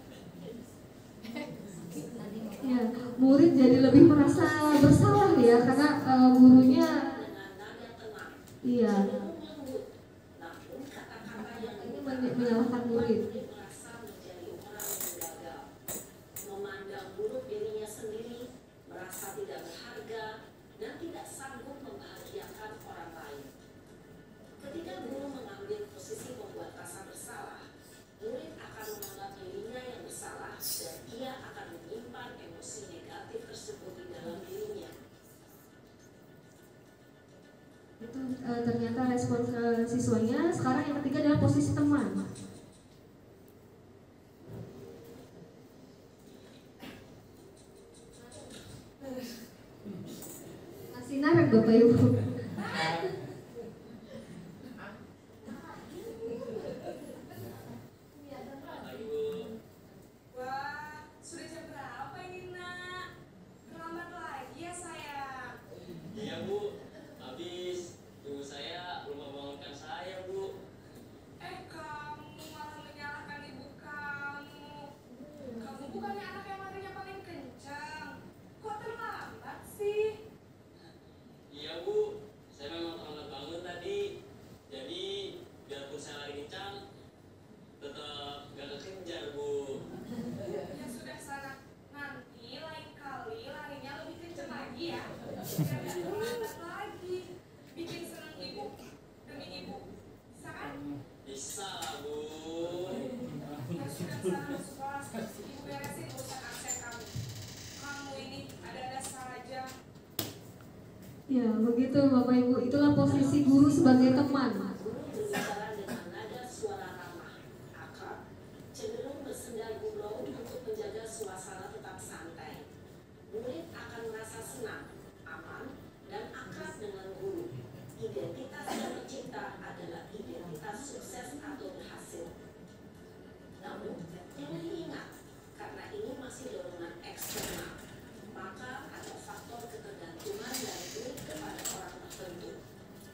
Ya, murid jadi lebih merasa bersalah ya karena gurunya Dengan nada tenang, iya cenderung lembut, namun kata-kata yang ini menyalahkan murid. merasa menjadi orang yang gagal, memandang buruk dirinya sendiri, merasa tidak berharga, dan tidak sanggup membahagiakan orang lain. Ketika guru mengambil posisi membuat rasa bersalah, murid akan menganggap dirinya yang bersalah dan ia akan menyimpan emosi negatif tersebut di dalam dirinya. Itu ternyata respon siswanya. Sekarang yang ketiga adalah posisi teman. Masih narik Bapak Ibu. Ayo, Wah, sudah jam berapa ini nak? Terlambat lagi ya sayang. iya Bu, habis ibu saya belum membangunkan saya Bu. Kamu malah menyalahkan ibu kamu. Kamu bukannya anak yang larinya paling kencang. Kok terlambat sih? Iya Bu, saya memang terlambat bangun tadi. Jadi biarpun saya lari kencang, tetap gak kekejar Bu. Ya sudah sana. Nanti lain kali larinya lebih kencang lagi ya. Biar gak terlambat lagi. Bikin senang ibu demi ibu. Bisa kan? Bisa lah Bu. Ya sudah sana masuk kelas. Ibu beresin urusan absen kamu. Kamu ini ada-ada saja. Ya, begitu Bapak Ibu. Itulah posisi guru sebagai teman. Guru berbicara dengan nada suara ramah, akrab, cenderung bersenda gurau untuk menjaga suasana tetap santai. Murid akan merasa senang, aman, dan akrab dengan guru. Identitas yang tercipta adalah identitas sukses atau berhasil. Namun, perlu diingat, karena ini masih dorongan eksternal, maka ada faktor ketergantungan dari murid kepada orang tertentu.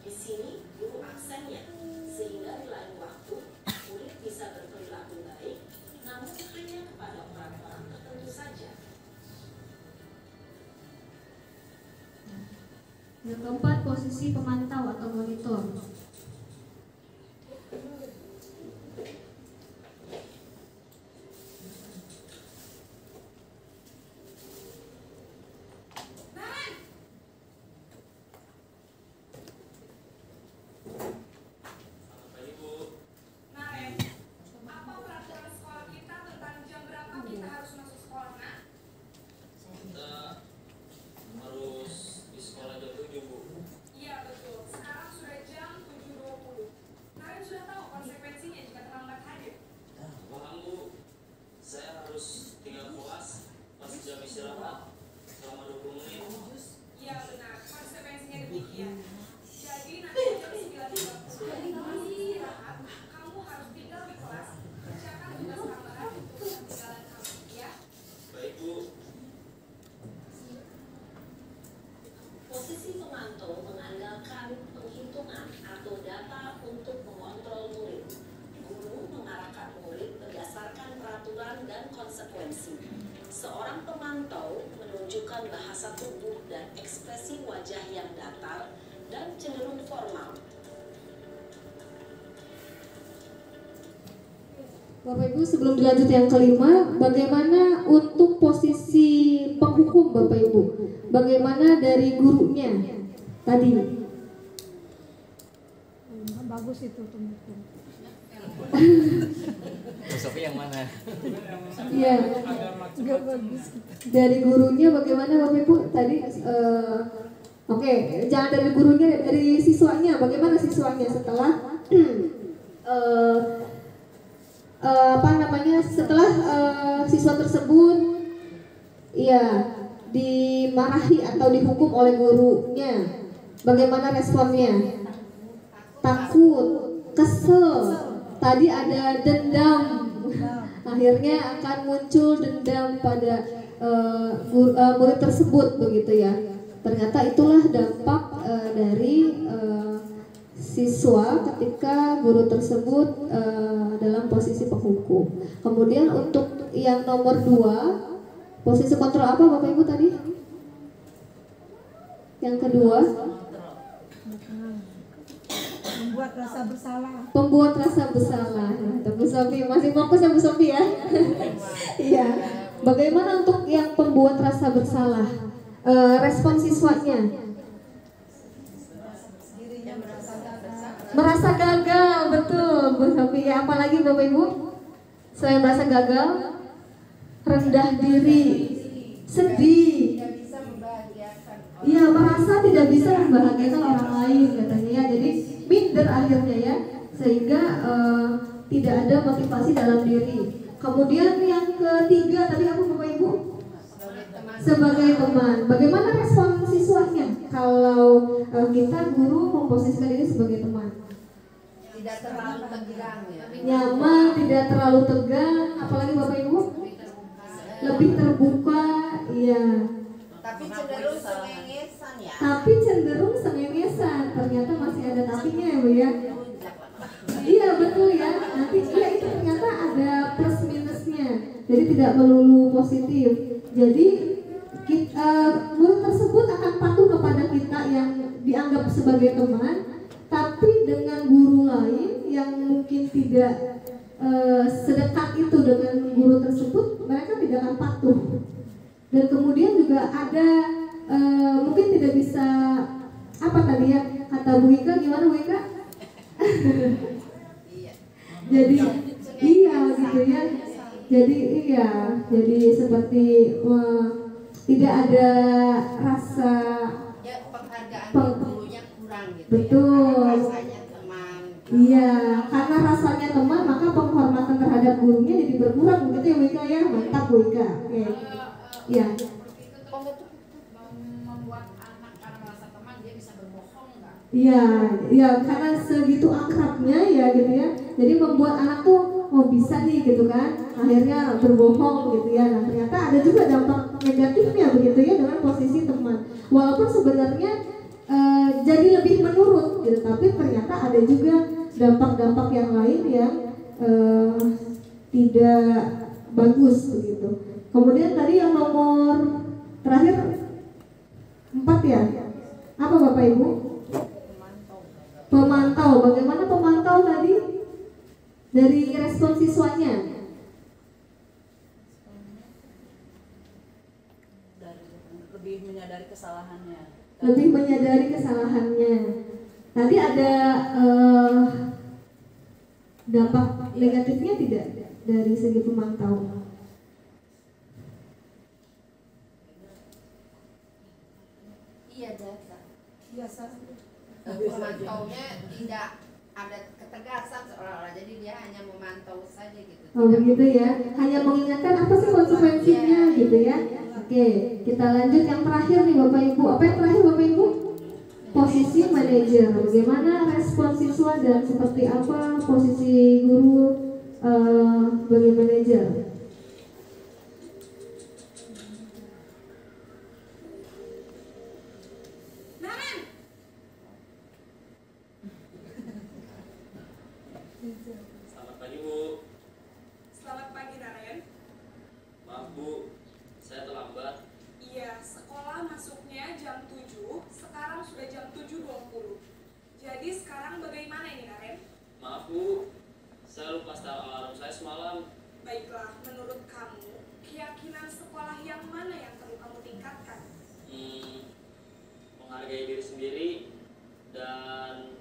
Di sini, guru aksennya, sehingga di lain waktu, murid bisa berperilaku baik, namun hanya kepada orang-orang tertentu saja. Yang keempat, posisi pemantau atau monitor. Naren! Selamat pagi Bu. Naren, apa peraturan sekolah kita tentang jam berapa kita harus masuk sekolah, nak? untuk mengontrol murid. Guru mengarahkan murid berdasarkan peraturan dan konsekuensi. Seorang pemantau menunjukkan bahasa tubuh dan ekspresi wajah yang datar dan cenderung formal. Bapak Ibu, sebelum dilanjut yang kelima, bagaimana untuk posisi penghukum Bapak Ibu? Bagaimana dari gurunya tadi? Bagus itu penghukum. Sofi yang mana? Iya. Enggak bagus. Dari gurunya bagaimana Bapak Ibu tadi? Oke, jangan dari gurunya, dari siswanya. Bagaimana siswanya setelah setelah siswa tersebut dimarahi atau dihukum oleh gurunya, bagaimana responnya? Takut, kesel, tadi ada dendam, akhirnya akan muncul dendam pada murid tersebut, begitu ya. Ternyata itulah dampak dari siswa ketika guru tersebut dalam posisi penghukum. Kemudian untuk yang nomor 2, posisi kontrol apa Bapak Ibu tadi? Yang kedua, Membuat rasa bersalah. pembuat rasa bersalah. Bu Sofi masih fokus ya Bu Sofi ya. Iya. Bagaimana untuk yang pembuat rasa bersalah? Respon siswanya? Merasa gagal, betul Bu Sofi ya. Apalagi Bapak Ibu? Selain merasa gagal, rendah diri, sedih. Iya, merasa tidak bisa membahagiakan orang lain katanya ya. Jadi minder akhirnya ya, sehingga tidak ada motivasi dalam diri. Kemudian yang ketiga tadi apa Bapak Ibu? Sebagai teman. Bagaimana respon siswanya kalau kita guru memposisikan diri sebagai teman? Tidak terlalu tegang ya. Nyaman, tidak terlalu tegang, apalagi Bapak Ibu? Lebih terbuka, iya. Tapi cenderung sengengesan ya. Tapi cenderung sengengesan, ternyata masih ada tapinya ya Bu ya. Iya betul ya, nanti ya itu ternyata ada plus minusnya, jadi tidak melulu positif. Jadi murid tersebut akan patuh kepada kita yang dianggap sebagai teman, tapi dengan guru lain yang mungkin tidak sedekat itu dengan guru tersebut, mereka tidak akan patuh. Dan kemudian juga ada mungkin tidak bisa apa tadi ya kata Bu Ika, gimana Bu Ika? Jadi iya gitu ya. Jadi seperti tidak ada rasa Ya penghargaan gurunya kurang gitu. Betul. Ya, rasanya teman. Iya, karena rasanya teman maka penghormatan terhadap gurunya jadi berkurang begitu ya Bu Ika ya. Mantap Bu Ika. Oke. Iya. Membuat anak karena merasa teman dia bisa berbohong nggak? Iya, karena segitu akrabnya ya gitu ya. Jadi membuat anak tuh bisa nih gitu kan. Akhirnya berbohong gitu ya. Nah, ternyata ada juga dampak negatifnya begitu ya dengan posisi teman. Walaupun sebenarnya jadi lebih menurut gitu, tapi ternyata ada juga dampak-dampak yang lain yang tidak bagus begitu. Kemudian tadi yang nomor terakhir 4 ya. Apa Bapak Ibu? Pemantau. Bagaimana pemantau tadi? Dari respon siswanya? Lebih menyadari kesalahannya. Lebih menyadari kesalahannya. Tadi ada dampak negatifnya tidak dari segi pemantau? Iya data. Biasa. Pemantaunya tidak ada ketegasan seolah-olah, jadi dia hanya memantau saja gitu. Oh begitu ya, hanya mengingatkan apa sih konsekuensinya gitu ya. Oke, kita lanjut yang terakhir nih Bapak Ibu. Apa yang terakhir Bapak Ibu? Posisi manajer. Bagaimana respon siswa dan seperti apa posisi guru sebagai manajer? Selamat pagi, Bu. Selamat pagi, Naren. Maaf, Bu. Saya terlambat. Iya, sekolah masuknya jam 7, sekarang sudah jam 7.20. Jadi sekarang bagaimana ini, Naren? Maaf, Bu. Saya lupa setel alarm saya semalam. Baiklah, menurut kamu, keyakinan sekolah yang mana yang perlu kamu tingkatkan? Menghargai diri sendiri dan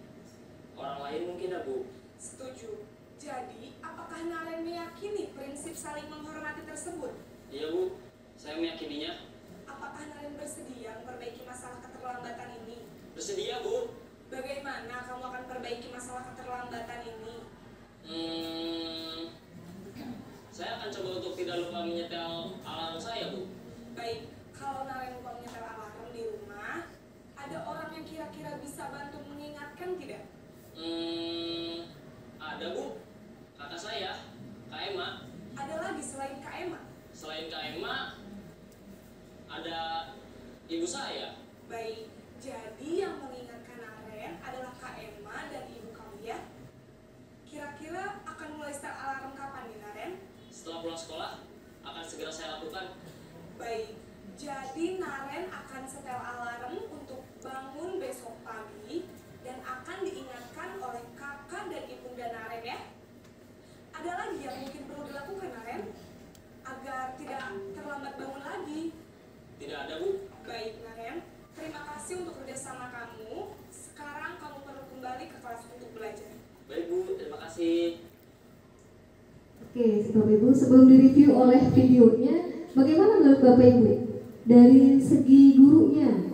orang lain mungkin ya, Bu. Setuju. Jadi, apakah Naren meyakini prinsip saling menghormati tersebut? Iya, Bu. Saya meyakininya. Apakah Naren bersedia memperbaiki masalah keterlambatan ini? Bersedia, Bu. Bagaimana kamu akan perbaiki masalah keterlambatan ini? Saya akan coba untuk tidak lupa menyetel alarm saya, Bu. Baik, kalau Naren lupa menyetel alarm di rumah, ada orang yang kira-kira bisa bantu mengingatkan tidak? Ada, Bu. Kakak saya, Kak Emma. Ada lagi selain Kak Emma? Selain Kak Emma, ada ibu saya. Baik, jadi yang mengingatkan Naren adalah Kak Emma dan ibu kamu ya? Kira-kira akan mulai start alarm kapan nih, Naren? Setelah pulang sekolah, akan segera saya lakukan. Baik, jadi Naren akan setel alarm untuk bangun besok pagi dan akan diingatkan oleh kakak dan ibunda Naren ya. Ada lagi yang mungkin perlu dilakukan, Naren, agar tidak terlambat bangun lagi? Tidak ada, Bu. Baik, Naren, terima kasih untuk kerjasama kamu. Sekarang kamu perlu kembali ke kelas untuk belajar. Baik, Bu. Terima kasih. Oke, Bapak Ibu, sebelum direview oleh videonya, bagaimana menurut Bapak Ibu? Dari segi gurunya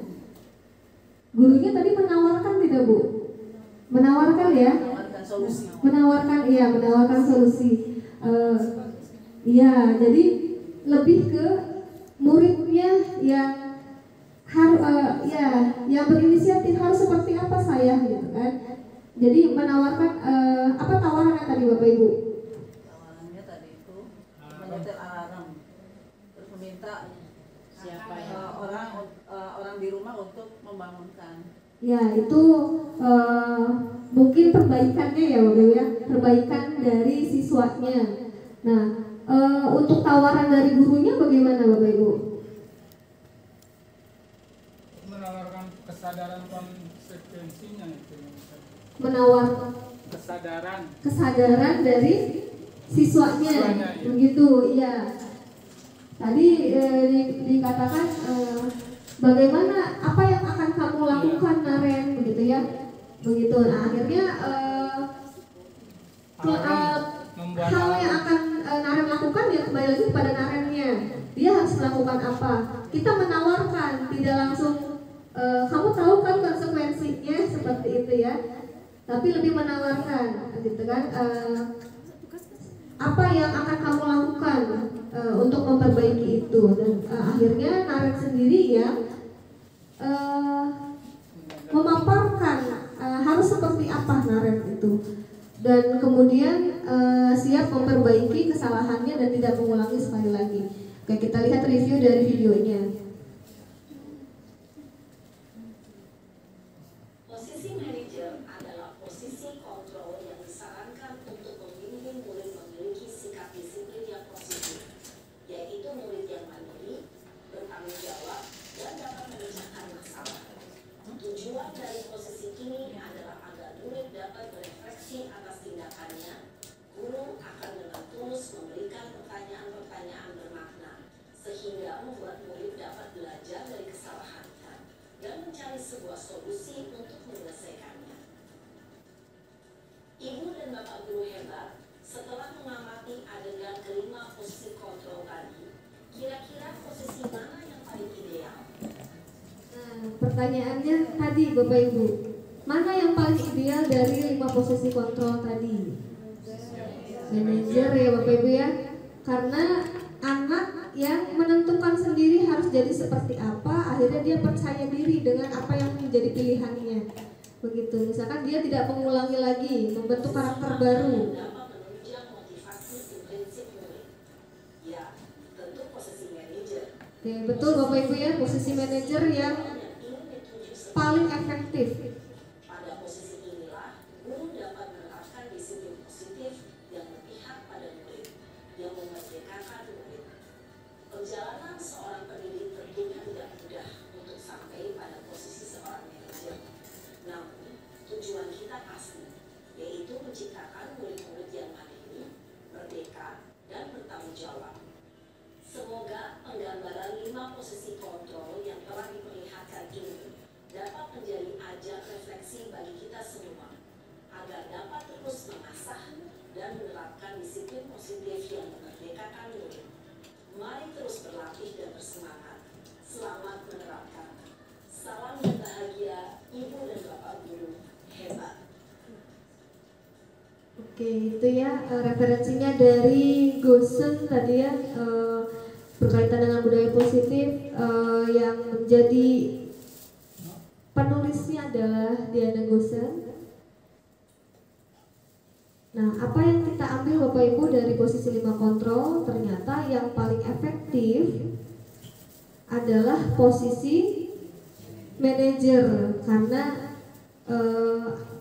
tadi menawarkan tidak, Bu? Menawarkan ya? Menawarkan solusi. Menawarkan solusi. Iya, jadi lebih ke muridnya yang yang berinisiatif harus seperti apa saya gitu kan. Jadi menawarkan apa tawarannya tadi Bapak Ibu? Tawarannya tadi itu menyetel alarm, terus meminta Siapa orang di rumah untuk membangunkan. Ya, itu mungkin perbaikannya ya Bapak Ibu ya, perbaikan dari siswanya. Nah, untuk tawaran dari gurunya bagaimana Bapak Ibu? Menawarkan kesadaran konsekuensinya itu. Menawarkan kesadaran dari siswanya, Siswanya, iya. begitu, iya. Tadi dikatakan bagaimana apa yang akan kamu lakukan Naren, begitu ya, begitu. Nah, akhirnya hal yang akan Naren lakukan ya kembali lagi kepada Narennya. Dia harus melakukan apa? Kita menawarkan, tidak langsung kamu tahu kan konsekuensinya seperti itu ya. Tapi lebih menawarkan, gitu kan? Apa yang akan kamu lakukan untuk memperbaiki itu? Dan akhirnya Naren sendiri ya memaparkan harus seperti apa Naren itu, dan kemudian siap memperbaiki kesalahannya dan tidak mengulangi sekali lagi. Oke, kita lihat review dari videonya. Posisi manajer adalah posisi kontrol yang disarankan untuk membimbing murid memiliki sikap disiplin yang positif, yaitu murid yang mandiri, bertanggung jawab, dan dapat memecahkan masalah. Tujuan dari posisi ini adalah agar murid dapat berefleksi atas tindakannya. Guru akan dengan tulus memberikan pertanyaan-pertanyaan bermakna, sehingga membuat murid dapat belajar dari kesalahannya dan mencari sebuah solusi untuk menyelesaikannya. Ibu dan Bapak guru hebat, setelah mengamati adegan kelima posisi kontrol tadi, kira-kira posisi mana yang paling ideal? Nah, pertanyaannya tadi Bapak Ibu, mana yang paling ideal dari 5 posisi kontrol tadi? Manajer ya Bapak Ibu ya, karena anak yang menentukan sendiri harus jadi seperti apa, akhirnya dia percaya diri dengan apa yang menjadi pilihannya. Begitu, misalkan dia tidak mengulangi lagi, membentuk karakter baru. Dapat menunjang motivasi intrinsik murid. Ya, tentu posisi manajer. Oke, betul Bapak Ibu ya, posisi manajer yang paling efektif. Pada posisi inilah, guru dapat menerapkan disiplin positif Perjalanan seorang pendidik tentunya tidak mudah untuk sampai pada posisi seorang manajer. Namun, tujuan kita pasti, yaitu menciptakan murid-murid yang mandiri, merdeka, dan bertanggung jawab. Semoga penggambaran 5 posisi kontrol yang telah diperlihatkan ini dapat menjadi ajang refleksi bagi kita semua, agar dapat terus mengasah dan menerapkan disiplin positif yang memerdekakan murid. Mari terus berlatih dan bersemangat. Selamat menerapkan. Salam dan bahagia, Ibu dan Bapak Guru hebat. Oke, itu ya referensinya dari Gosen tadi ya, berkaitan dengan budaya positif, yang menjadi penulisnya adalah Diana Gosen. Nah, apa yang kita ambil Bapak Ibu dari posisi 5 kontrol, ternyata yang paling efektif adalah posisi manajer, karena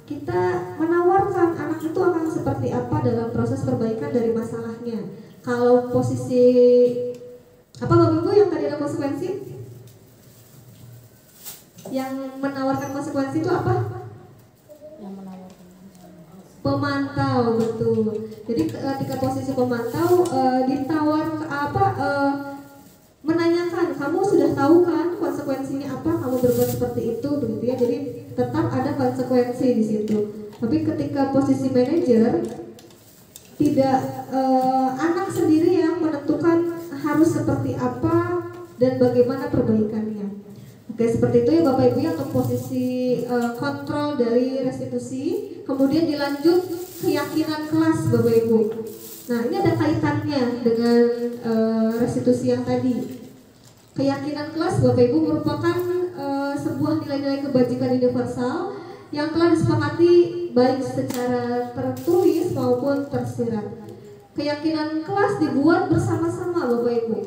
kita menawarkan anak itu akan seperti apa dalam proses perbaikan dari masalahnya. Kalau posisi apa Bapak Ibu yang tadi ada konsekuensi? Yang menawarkan konsekuensi itu apa? Pemantau, betul. Jadi ketika posisi pemantau ditawar menanyakan, kamu sudah tahu kan konsekuensinya apa kamu berbuat seperti itu, begitu ya. Jadi tetap ada konsekuensi di situ. Tapi ketika posisi manajer, tidak anak sendiri yang menentukan harus seperti apa dan bagaimana perbaikannya. Oke, seperti itu ya Bapak Ibu ya untuk posisi kontrol dari restitusi. Kemudian dilanjut keyakinan kelas Bapak Ibu. Nah, ini ada kaitannya dengan restitusi yang tadi. Keyakinan kelas Bapak Ibu merupakan sebuah nilai-nilai kebajikan universal yang telah disepakati baik secara tertulis maupun tersirat. Keyakinan kelas dibuat bersama-sama Bapak Ibu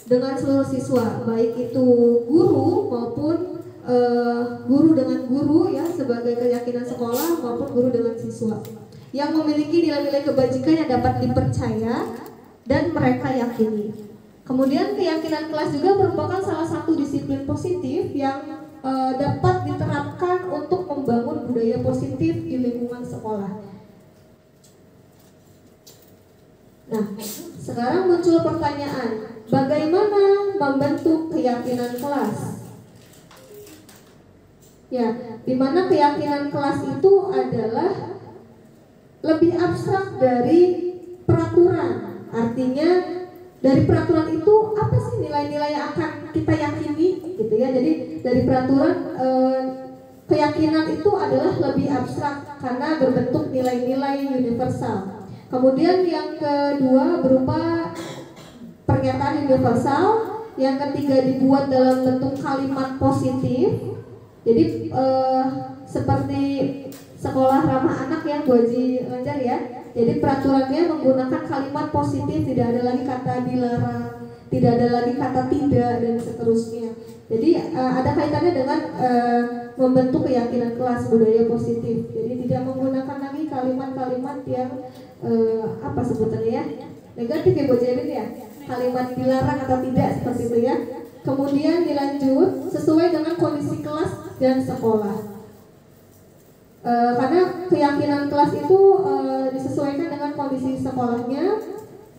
dengan seluruh siswa, baik itu guru maupun guru dengan guru ya sebagai keyakinan sekolah maupun guru dengan siswa yang memiliki nilai-nilai kebajikan yang dapat dipercaya dan mereka yakini. Kemudian keyakinan kelas juga merupakan salah satu disiplin positif yang dapat diterapkan untuk membangun budaya positif di lingkungan sekolah. Nah, sekarang muncul pertanyaan, bagaimana membentuk keyakinan kelas? Ya, di mana keyakinan kelas itu adalah lebih abstrak dari peraturan. Artinya dari peraturan itu apa sih nilai-nilai yang akan kita yakini, gitu ya. Jadi dari peraturan keyakinan itu adalah lebih abstrak karena berbentuk nilai-nilai universal. Kemudian yang kedua berupa pernyataan universal. Yang ketiga dibuat dalam bentuk kalimat positif. Jadi seperti sekolah ramah anak yang Bu Haji ngajar ya. Jadi peraturannya menggunakan kalimat positif, tidak ada lagi kata dilarang, tidak ada lagi kata tidak dan seterusnya. Jadi ada kaitannya dengan membentuk keyakinan kelas budaya positif. Jadi tidak menggunakan lagi kalimat-kalimat yang apa sebutannya ya, negatif ya Bu Haji ya, kalimat dilarang atau tidak seperti itu ya. Kemudian dilanjut sesuai dengan kondisi kelas dan sekolah. Karena keyakinan kelas itu disesuaikan dengan kondisi sekolahnya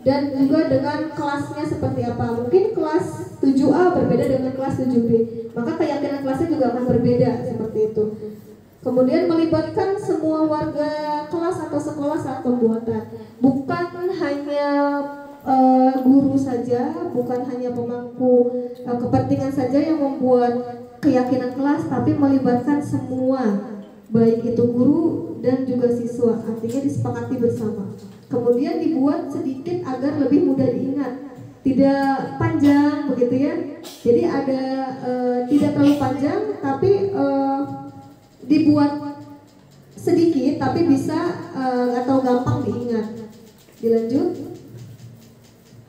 dan juga dengan kelasnya seperti apa. Mungkin kelas 7A berbeda dengan kelas 7B, maka keyakinan kelasnya juga akan berbeda seperti itu. Kemudian melibatkan semua warga kelas atau sekolah saat pembuatan, bukan hanya guru saja, bukan hanya pemangku kepentingan saja yang membuat keyakinan kelas, tapi melibatkan semua, baik itu guru dan juga siswa, artinya disepakati bersama. Kemudian dibuat sedikit agar lebih mudah diingat, tidak panjang begitu ya. Jadi ada tidak terlalu panjang, tapi dibuat sedikit tapi bisa atau gampang diingat. Dilanjut.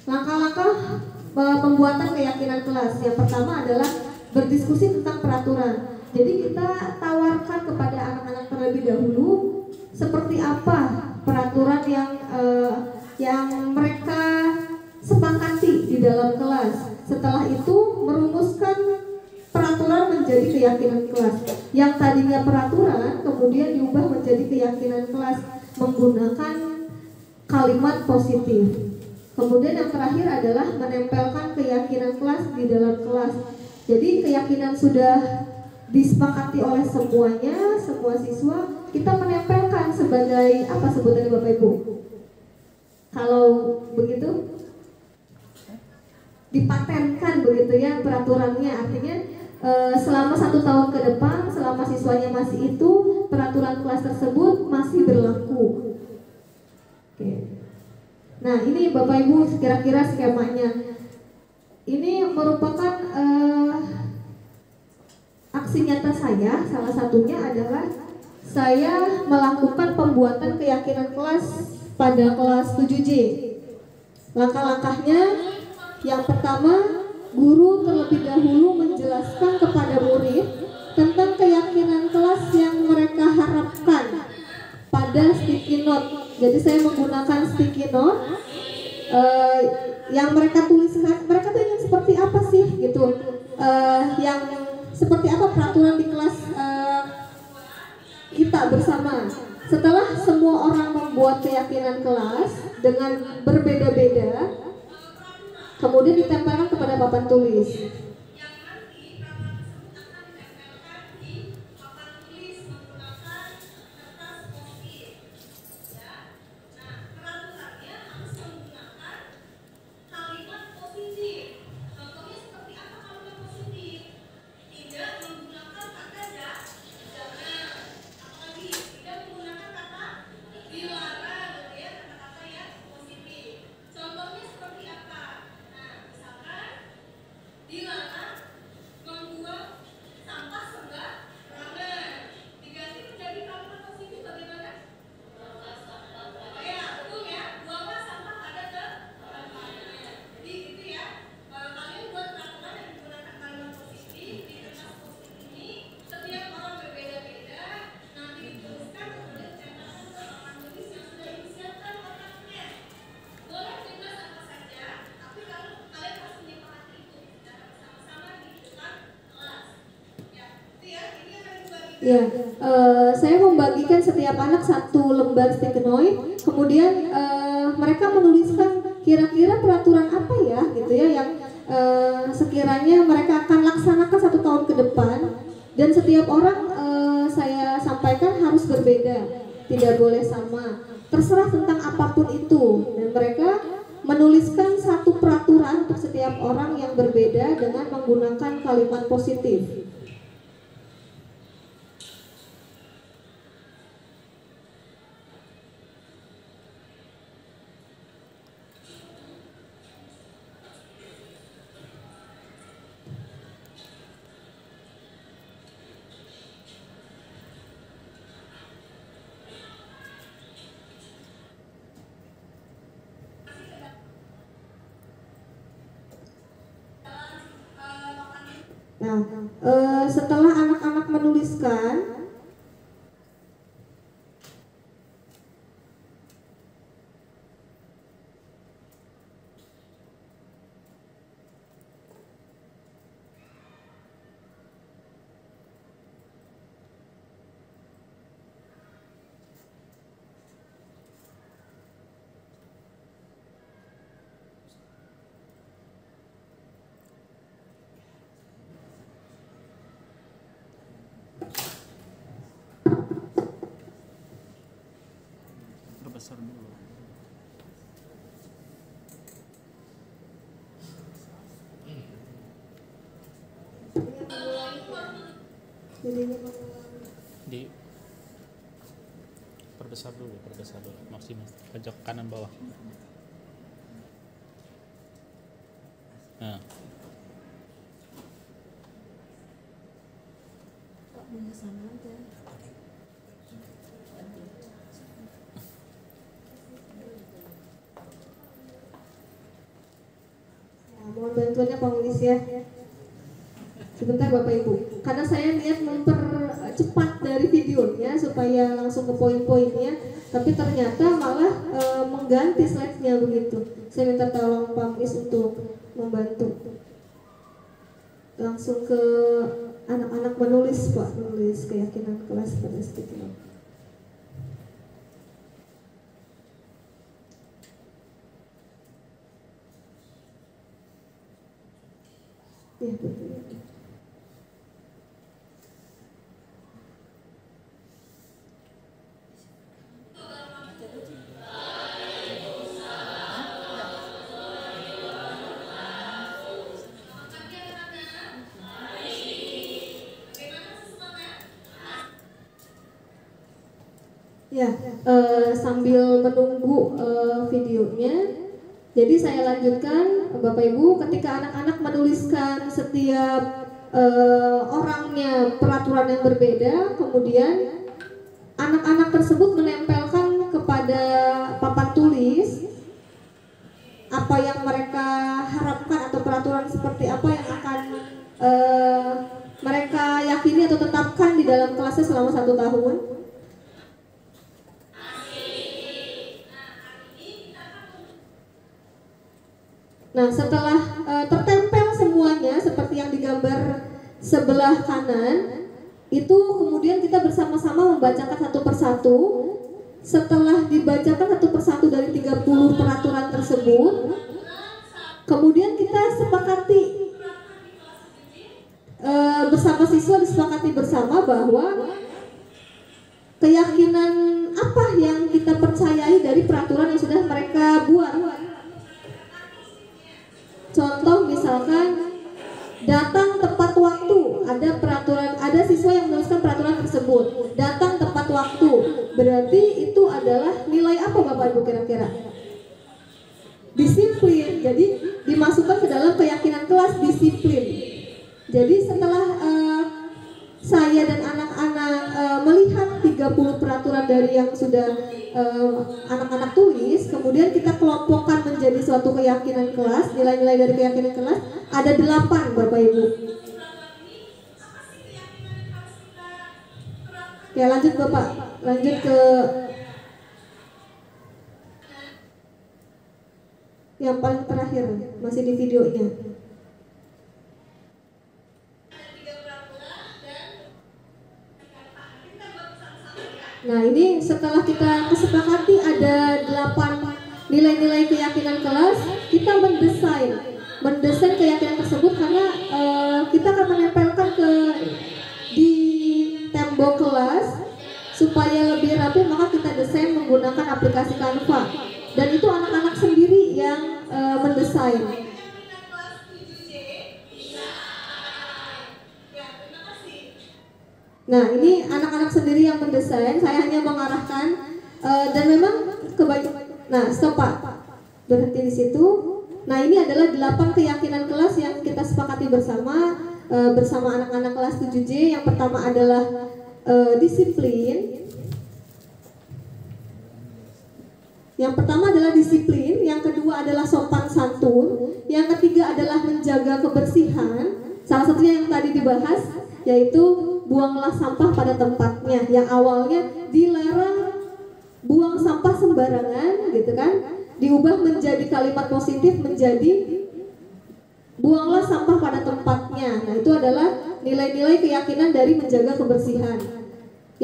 Langkah-langkah pembuatan keyakinan kelas. Yang pertama adalah berdiskusi tentang peraturan. Jadi kita tawarkan kepada anak-anak terlebih dahulu seperti apa peraturan yang mereka sepakati di dalam kelas. Setelah itu merumuskan peraturan menjadi keyakinan kelas. Yang tadinya peraturan kemudian diubah menjadi keyakinan kelas menggunakan kalimat positif. Kemudian yang terakhir adalah menempelkan keyakinan kelas di dalam kelas. Jadi keyakinan sudah disepakati oleh semuanya, semua siswa, kita menempelkan sebagai apa sebutannya Bapak Ibu? Kalau begitu dipatenkan begitu ya peraturannya, artinya selama 1 tahun ke depan, selama siswanya masih itu, peraturan kelas tersebut masih berlaku. Oke. Nah ini Bapak Ibu kira-kira skemanya. Ini merupakan aksi nyata saya, salah satunya adalah saya melakukan pembuatan keyakinan kelas pada kelas 7J. Langkah-langkahnya, yang pertama, guru terlebih dahulu menjelaskan kepada murid tentang keyakinan kelas yang mereka harapkan pada sticky note. Jadi saya menggunakan sticky note yang mereka tuliskan, mereka tuh ingin seperti apa sih gitu, yang seperti apa peraturan di kelas kita bersama. Setelah semua orang membuat keyakinan kelas dengan berbeda-beda, kemudian ditempelkan kepada papan tulis. Ya, saya membagikan setiap anak 1 lembar sticky note, kemudian mereka menuliskan kira-kira peraturan apa ya, gitu ya, yang sekiranya mereka akan laksanakan 1 tahun ke depan, dan setiap orang saya sampaikan harus berbeda, tidak boleh sama, terserah tentang apapun itu, dan mereka menuliskan 1 peraturan untuk setiap orang yang berbeda dengan menggunakan kalimat positif. Nah, setelah anak-anak menuliskan, besar dulu. Di perbesar dulu maksimal pojok kanan bawah. Nah. Mohon bantuannya Pak Mulis ya. Sebentar Bapak Ibu, karena saya niat mempercepat dari videonya supaya langsung ke poin-poinnya, tapi ternyata malah mengganti slide-nya begitu. Saya minta tolong Pak Mulis untuk membantu. langsung ke anak-anak menulis Pak, menulis keyakinan kelas pada seperti itu. Ya, betul. Ya, sambil menunggu videonya, jadi saya lanjutkan, Bapak Ibu, ketika anak-anak menuliskan setiap orangnya peraturan yang berbeda, kemudian anak-anak tersebut menempelkan kepada papan tulis apa yang mereka harapkan atau peraturan seperti apa yang akan mereka yakini atau tetapkan di dalam kelasnya selama 1 tahun. Nah, setelah tertempel semuanya seperti yang digambar sebelah kanan, itu kemudian kita bersama-sama membacakan satu persatu. Setelah dibacakan satu persatu dari 30 peraturan tersebut, kemudian kita sepakati bersama siswa, disepakati bersama bahwa keyakinan apa yang kita percayai dari peraturan yang sudah mereka buat. Contoh misalkan datang tepat waktu, ada peraturan, ada siswa yang menuliskan peraturan tersebut, datang tepat waktu, berarti itu adalah nilai apa Bapak Ibu kira-kira? Disiplin. Jadi dimasukkan ke dalam keyakinan kelas disiplin. Jadi setelah saya dan anak-anak melihat 30 peraturan dari yang sudah anak-anak tulis, kemudian kita kelompokkan menjadi suatu keyakinan kelas, nilai-nilai dari keyakinan kelas ada 8 Bapak Ibu. Ya, lanjut Bapak, lanjut ke yang paling terakhir, masih di videonya. Nah, ini setelah kita kesepakati ada 8 nilai-nilai keyakinan kelas, kita mendesain keyakinan tersebut karena kita akan menempelkan di tembok kelas supaya lebih rapi, maka kita desain menggunakan aplikasi Canva, dan itu anak-anak sendiri yang mendesain. Nah, ini anak-anak sendiri yang mendesain, saya hanya mengarahkan dan memang nah, stop Pak, berhenti di situ. Nah, ini adalah 8 keyakinan kelas yang kita sepakati bersama bersama anak-anak kelas 7J. Yang pertama adalah disiplin. Yang pertama adalah disiplin, yang kedua adalah sopan santun, yang ketiga adalah menjaga kebersihan. Salah satunya yang tadi dibahas yaitu buanglah sampah pada tempatnya, yang awalnya dilarang buang sampah sembarangan gitu kan, diubah menjadi kalimat positif menjadi buanglah sampah pada tempatnya. Nah, itu adalah nilai-nilai keyakinan dari menjaga kebersihan.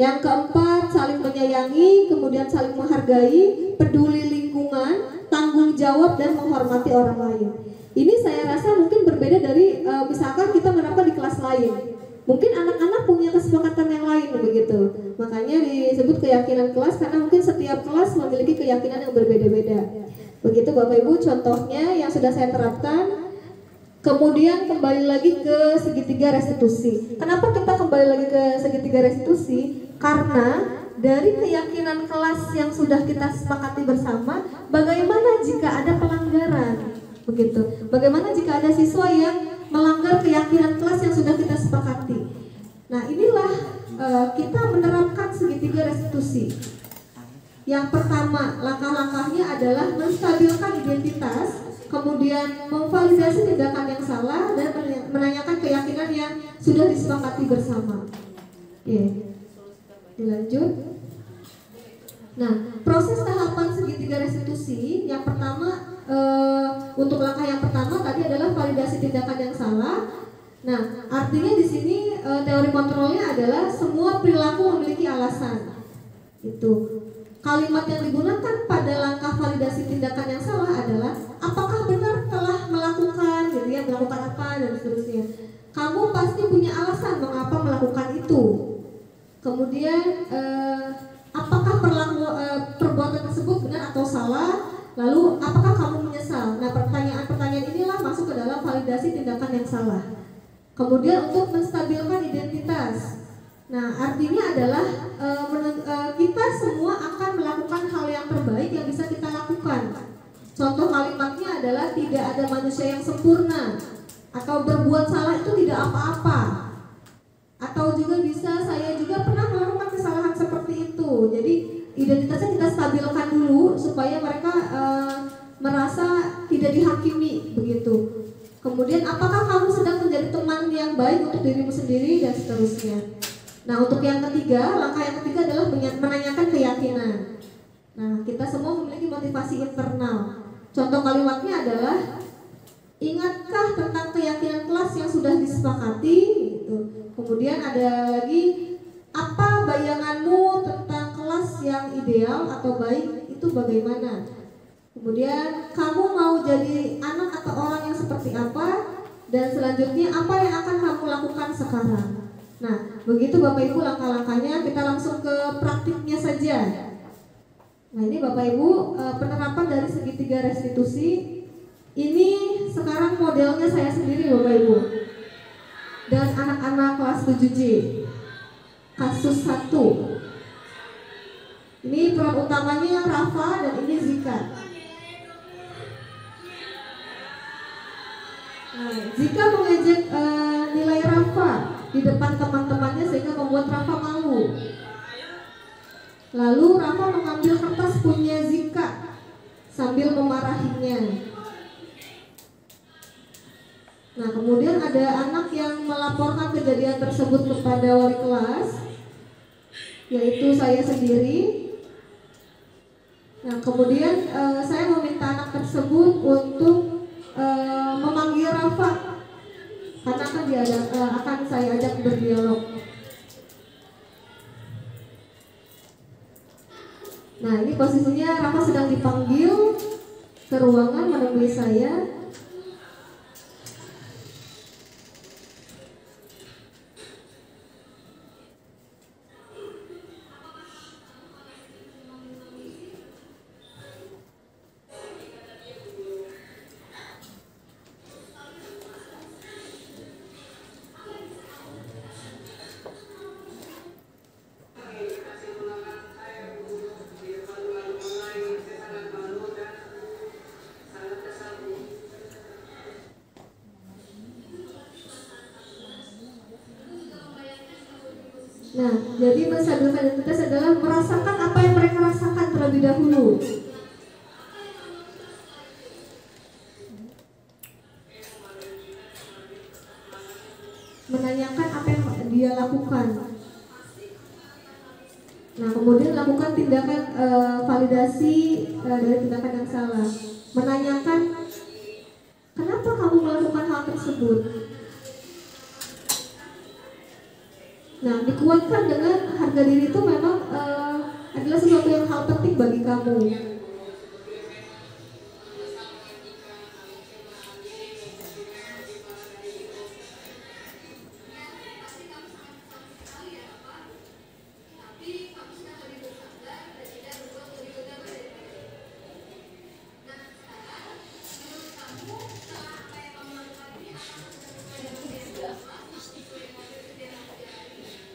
Yang keempat, saling menyayangi, kemudian saling menghargai, peduli lingkungan, tanggung jawab, dan menghormati orang lain. Ini saya rasa mungkin berbeda dari misalkan kita menerapkan di kelas lain. Mungkin anak-anak punya kesepakatan yang lain begitu. Makanya disebut keyakinan kelas karena mungkin setiap kelas memiliki keyakinan yang berbeda-beda. Begitu Bapak Ibu contohnya yang sudah saya terapkan. Kemudian kembali lagi ke segitiga restitusi. Kenapa kita kembali lagi ke segitiga restitusi? Karena dari keyakinan kelas yang sudah kita sepakati bersama, bagaimana jika ada pelanggaran? Begitu. Bagaimana jika ada siswa yang melanggar keyakinan kelas yang sudah kita sepakati? Nah, inilah kita menerapkan segitiga restitusi. Yang pertama, langkah-langkahnya adalah menstabilkan identitas, kemudian memvalidasi tindakan yang salah, dan menanyakan keyakinan yang sudah disepakati bersama. Oke, dilanjut. Nah, proses tahapan segitiga restitusi yang pertama, untuk langkah yang pertama tadi adalah validasi tindakan yang salah. Nah, artinya di sini teori kontrolnya adalah semua perilaku memiliki alasan. Itu. Kalimat yang digunakan pada langkah validasi tindakan yang salah adalah apakah benar telah melakukan, gitu ya, melakukan apa dan seterusnya. Kamu pasti punya alasan mengapa melakukan itu. Kemudian apakah perbuatan tersebut benar atau salah? Lalu apakah kamu menyesal? Nah, pertanyaan-pertanyaan inilah masuk ke dalam validasi tindakan yang salah. Kemudian untuk menstabilkan identitas. Nah, artinya adalah kita semua akan melakukan hal yang terbaik yang bisa kita lakukan. Contoh kalimatnya adalah tidak ada manusia yang sempurna, atau berbuat salah itu tidak apa-apa. Atau juga bisa saya juga pernah melakukan kesalahan seperti itu. Jadi identitasnya kita stabilkan dulu supaya mereka merasa tidak dihakimi begitu. Kemudian apakah kamu sedang menjadi teman yang baik untuk dirimu sendiri dan seterusnya. Nah, untuk yang ketiga, langkah yang ketiga adalah menanyakan keyakinan. Nah, kita semua memiliki motivasi internal. Contoh kalimatnya adalah ingatkah tentang keyakinan kelas yang sudah disepakati gitu. Kemudian ada lagi apa bayanganmu tentang kelas yang ideal atau baik itu bagaimana? Kemudian kamu mau jadi anak atau orang yang seperti apa? Dan selanjutnya apa yang akan kamu lakukan sekarang? Nah, begitu Bapak Ibu langkah-langkahnya, kita langsung ke praktiknya saja. Nah, ini Bapak Ibu penerapan dari segitiga restitusi. Ini sekarang modelnya saya sendiri Bapak Ibu. Dan anak-anak kelas 7J. Kasus 1. Ini peran utamanya Rafa dan ini Zika. Nah, Zika mengejek nilai Rafa di depan teman-temannya sehingga membuat Rafa malu. Lalu Rafa mengambil kertas punya Zika sambil memarahinya. Nah, kemudian ada anak yang melaporkan kejadian tersebut kepada wali kelas, yaitu saya sendiri. Nah, kemudian saya meminta anak tersebut untuk memanggil Rafa karena akan saya ajak berdialog. Nah, ini posisinya Rafa sedang dipanggil ke ruangan menemui saya. Nah, jadi menstabilkan identitas adalah merasakan apa yang mereka rasakan terlebih dahulu. Menanyakan apa yang dia lakukan. Nah, kemudian lakukan tindakan validasi dari tindakan yang salah. Menanyakan kenapa kamu melakukan hal tersebut. Nah, dikuatkan dengan harga diri itu memang adalah sesuatu yang hal penting bagi kamu.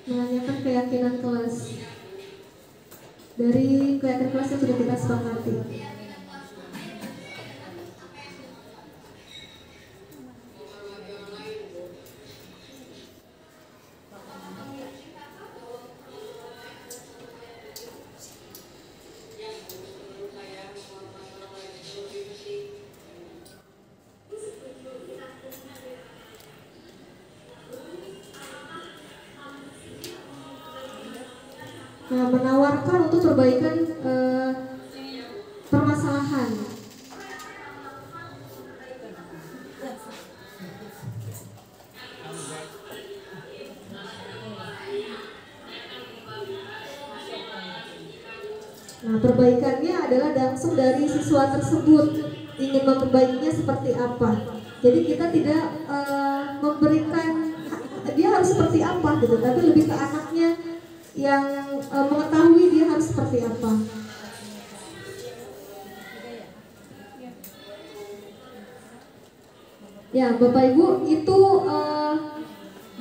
Menanyakan keyakinan kelas. Dari keyakinan kelas yang sudah kita sepakati. Nah, menawarkan untuk perbaikan permasalahan. tergantung dari siswa tersebut ingin memperbaikinya seperti apa. Jadi kita tidak memberikan dia harus seperti apa gitu, tapi lebih ke anaknya yang mengetahui dia harus seperti apa. Ya, Bapak Ibu, itu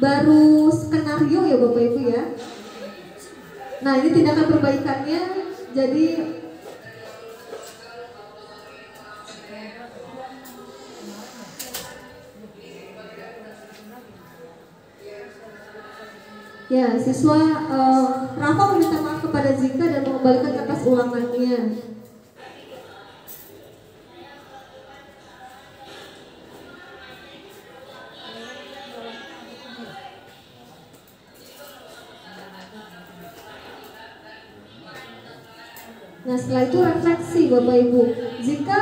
baru skenario ya Bapak Ibu ya. Nah, ini tindakan perbaikannya. Jadi ya, siswa Rafa meminta maaf kepada Zika dan mengembalikan atas ulangannya. Nah, setelah itu refleksi Bapak Ibu. Zika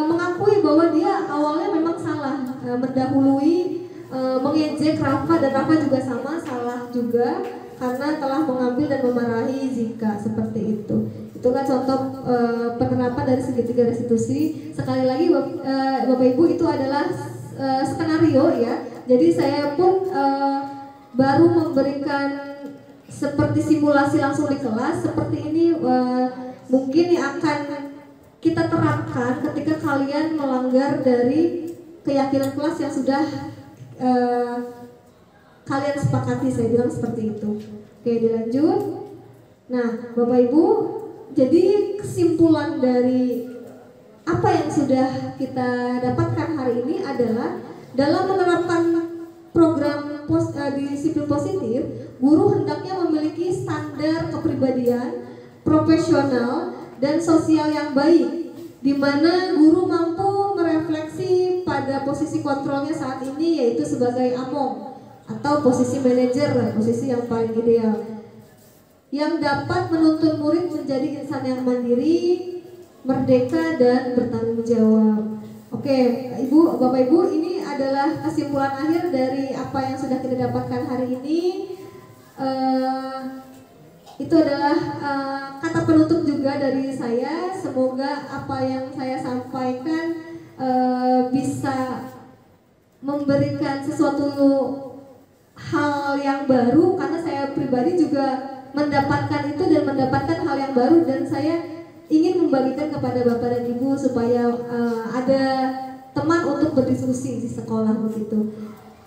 mengakui bahwa dia awalnya memang salah, mendahului, mengejek Rafa, dan Rafa juga sama salah juga karena telah mengambil dan memarahi Zika seperti itu. Itulah contoh penerapan dari segitiga restitusi. Sekali lagi Bapak Ibu, itu adalah skenario ya. Jadi saya pun baru memberikan seperti simulasi langsung di kelas seperti ini. Mungkin yang akan kita terapkan ketika kalian melanggar dari keyakinan kelas yang sudah kalian sepakati, saya bilang seperti itu. Oke, dilanjut. Nah, Bapak Ibu, jadi kesimpulan dari apa yang sudah kita dapatkan hari ini adalah dalam menerapkan program disiplin positif, guru hendaknya memiliki standar kepribadian profesional dan sosial yang baik, di mana guru mampu merefleksi pada posisi kontrolnya saat ini, yaitu sebagai among atau posisi manajer, posisi yang paling ideal, yang dapat menuntun murid menjadi insan yang mandiri, merdeka, dan bertanggung jawab. Oke, Bapak Ibu, ini adalah kesimpulan akhir dari apa yang sudah kita dapatkan hari ini. Itu adalah kata penutup juga dari saya. Semoga apa yang saya sampaikan bisa memberikan sesuatu hal yang baru, karena saya pribadi juga mendapatkan itu dan mendapatkan hal yang baru, dan saya ingin membagikan kepada Bapak dan Ibu supaya ada teman untuk berdiskusi di sekolah begitu.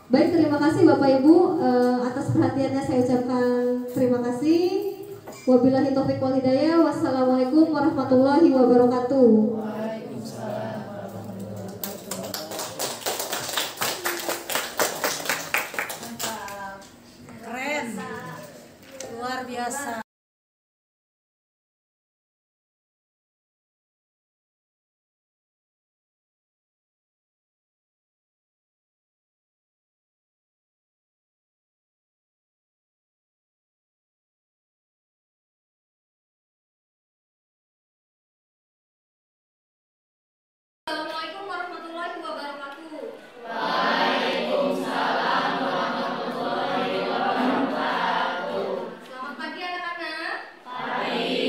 Baik, terima kasih Bapak Ibu atas perhatiannya, saya ucapkan terima kasih. Wabillahi taufiq wal hidayah. Wassalamualaikum warahmatullahi wabarakatuh. Keren, luar biasa. Assalamualaikum warahmatullahi wabarakatuh. Waalaikumsalam warahmatullahi wabarakatuh. Selamat pagi anak-anak. Pagi.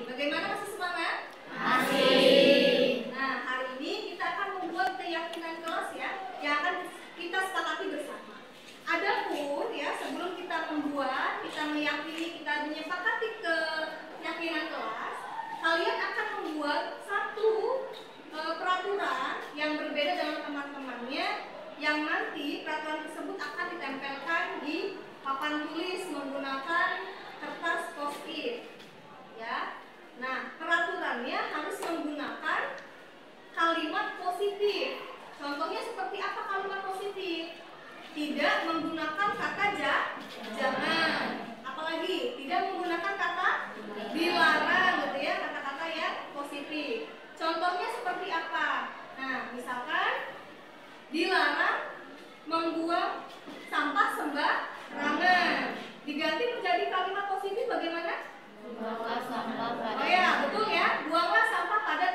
Bagaimana, masih semangat? Masih. Nah, hari ini kita akan membuat keyakinan kelas ya, yang akan kita sepakati bersama. Adapun ya, sebelum kita membuat, kita meyakini, kita menyepakati keyakinan kelas, kalian akan membuat satu peraturan yang berbeda dengan teman-temannya, yang nanti peraturan tersebut akan ditempelkan di papan tulis menggunakan kertas post-it ya. Nah, peraturannya harus menggunakan kalimat positif. Contohnya seperti apa kalimat positif? Tidak menggunakan kata jangan, apalagi tidak menggunakan kata dilarang gitu ya, kata-kata yang positif. Contohnya seperti apa? Nah, misalkan dilarang membuang sampah sembarangan. Diganti menjadi kalimat positif bagaimana? Buanglah sampah pada Oh ya, betul ya. Buanglah sampah pada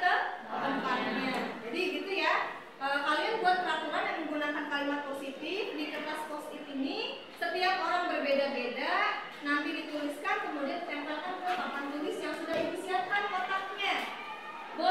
tempatnya. Jadi gitu ya. Kalian buat peraturan yang menggunakan kalimat positif di kertas post-it ini. Setiap orang berbeda-beda. Nanti dituliskan, kemudian ditempelkan ke papan tulis yang sudah disiapkan kotaknya. Boleh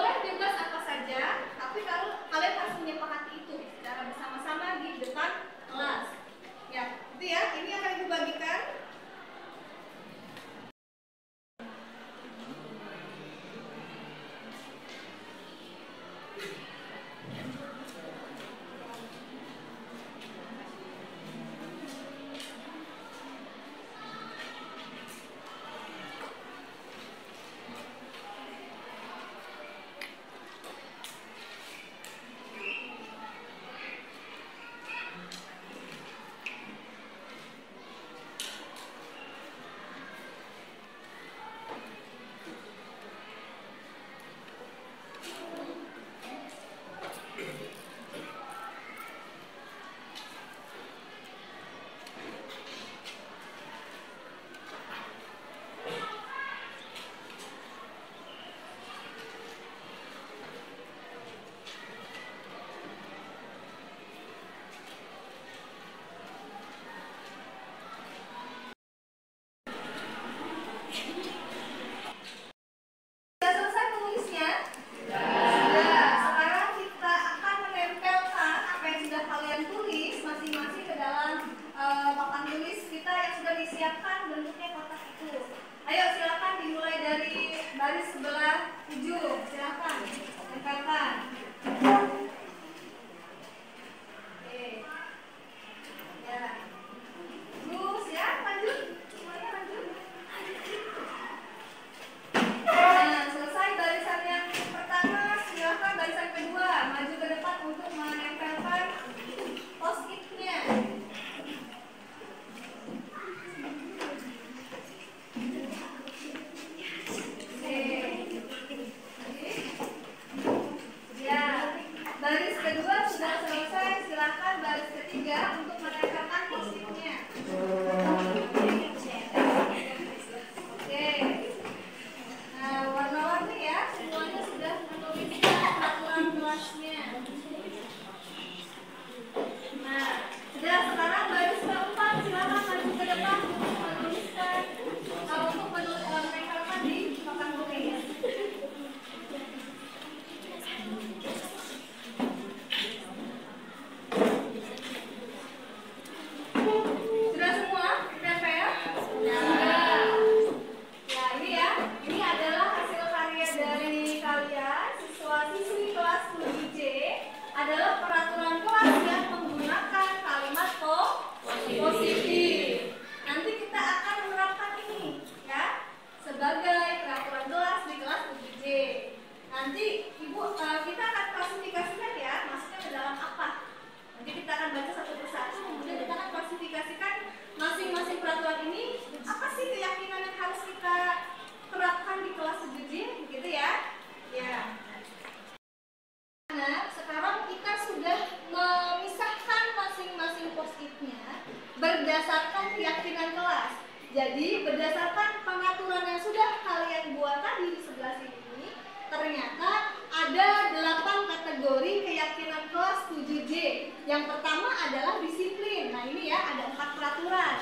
Yang pertama adalah disiplin. Nah ini ya, ada 4 peraturan.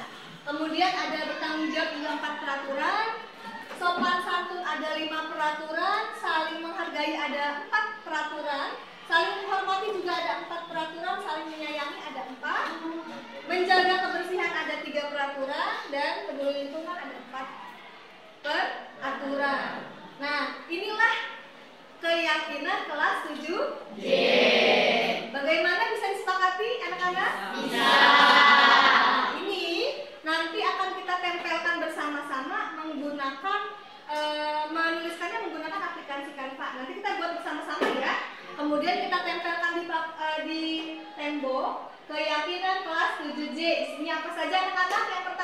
Kemudian ada bertanggung jawab juga 4 peraturan. Sopan santun ada 5 peraturan. Saling menghargai ada 4 peraturan. Saling menghormati juga ada 4 peraturan. Saling menyayangi ada 4. Menjaga kebersihan ada 3 peraturan. Dan peduli lingkungan ada 4 peraturan. Nah inilah keyakinan kelas 7J. Bagaimana bisa disepakati anak-anak? Bisa. Nah, ini nanti akan kita tempelkan bersama-sama menggunakan menuliskannya menggunakan aplikasi Canva. Nanti kita buat bersama-sama ya. Kemudian kita tempelkan di tembok keyakinan kelas 7J. Isinya apa saja anak-anak? Yang pertama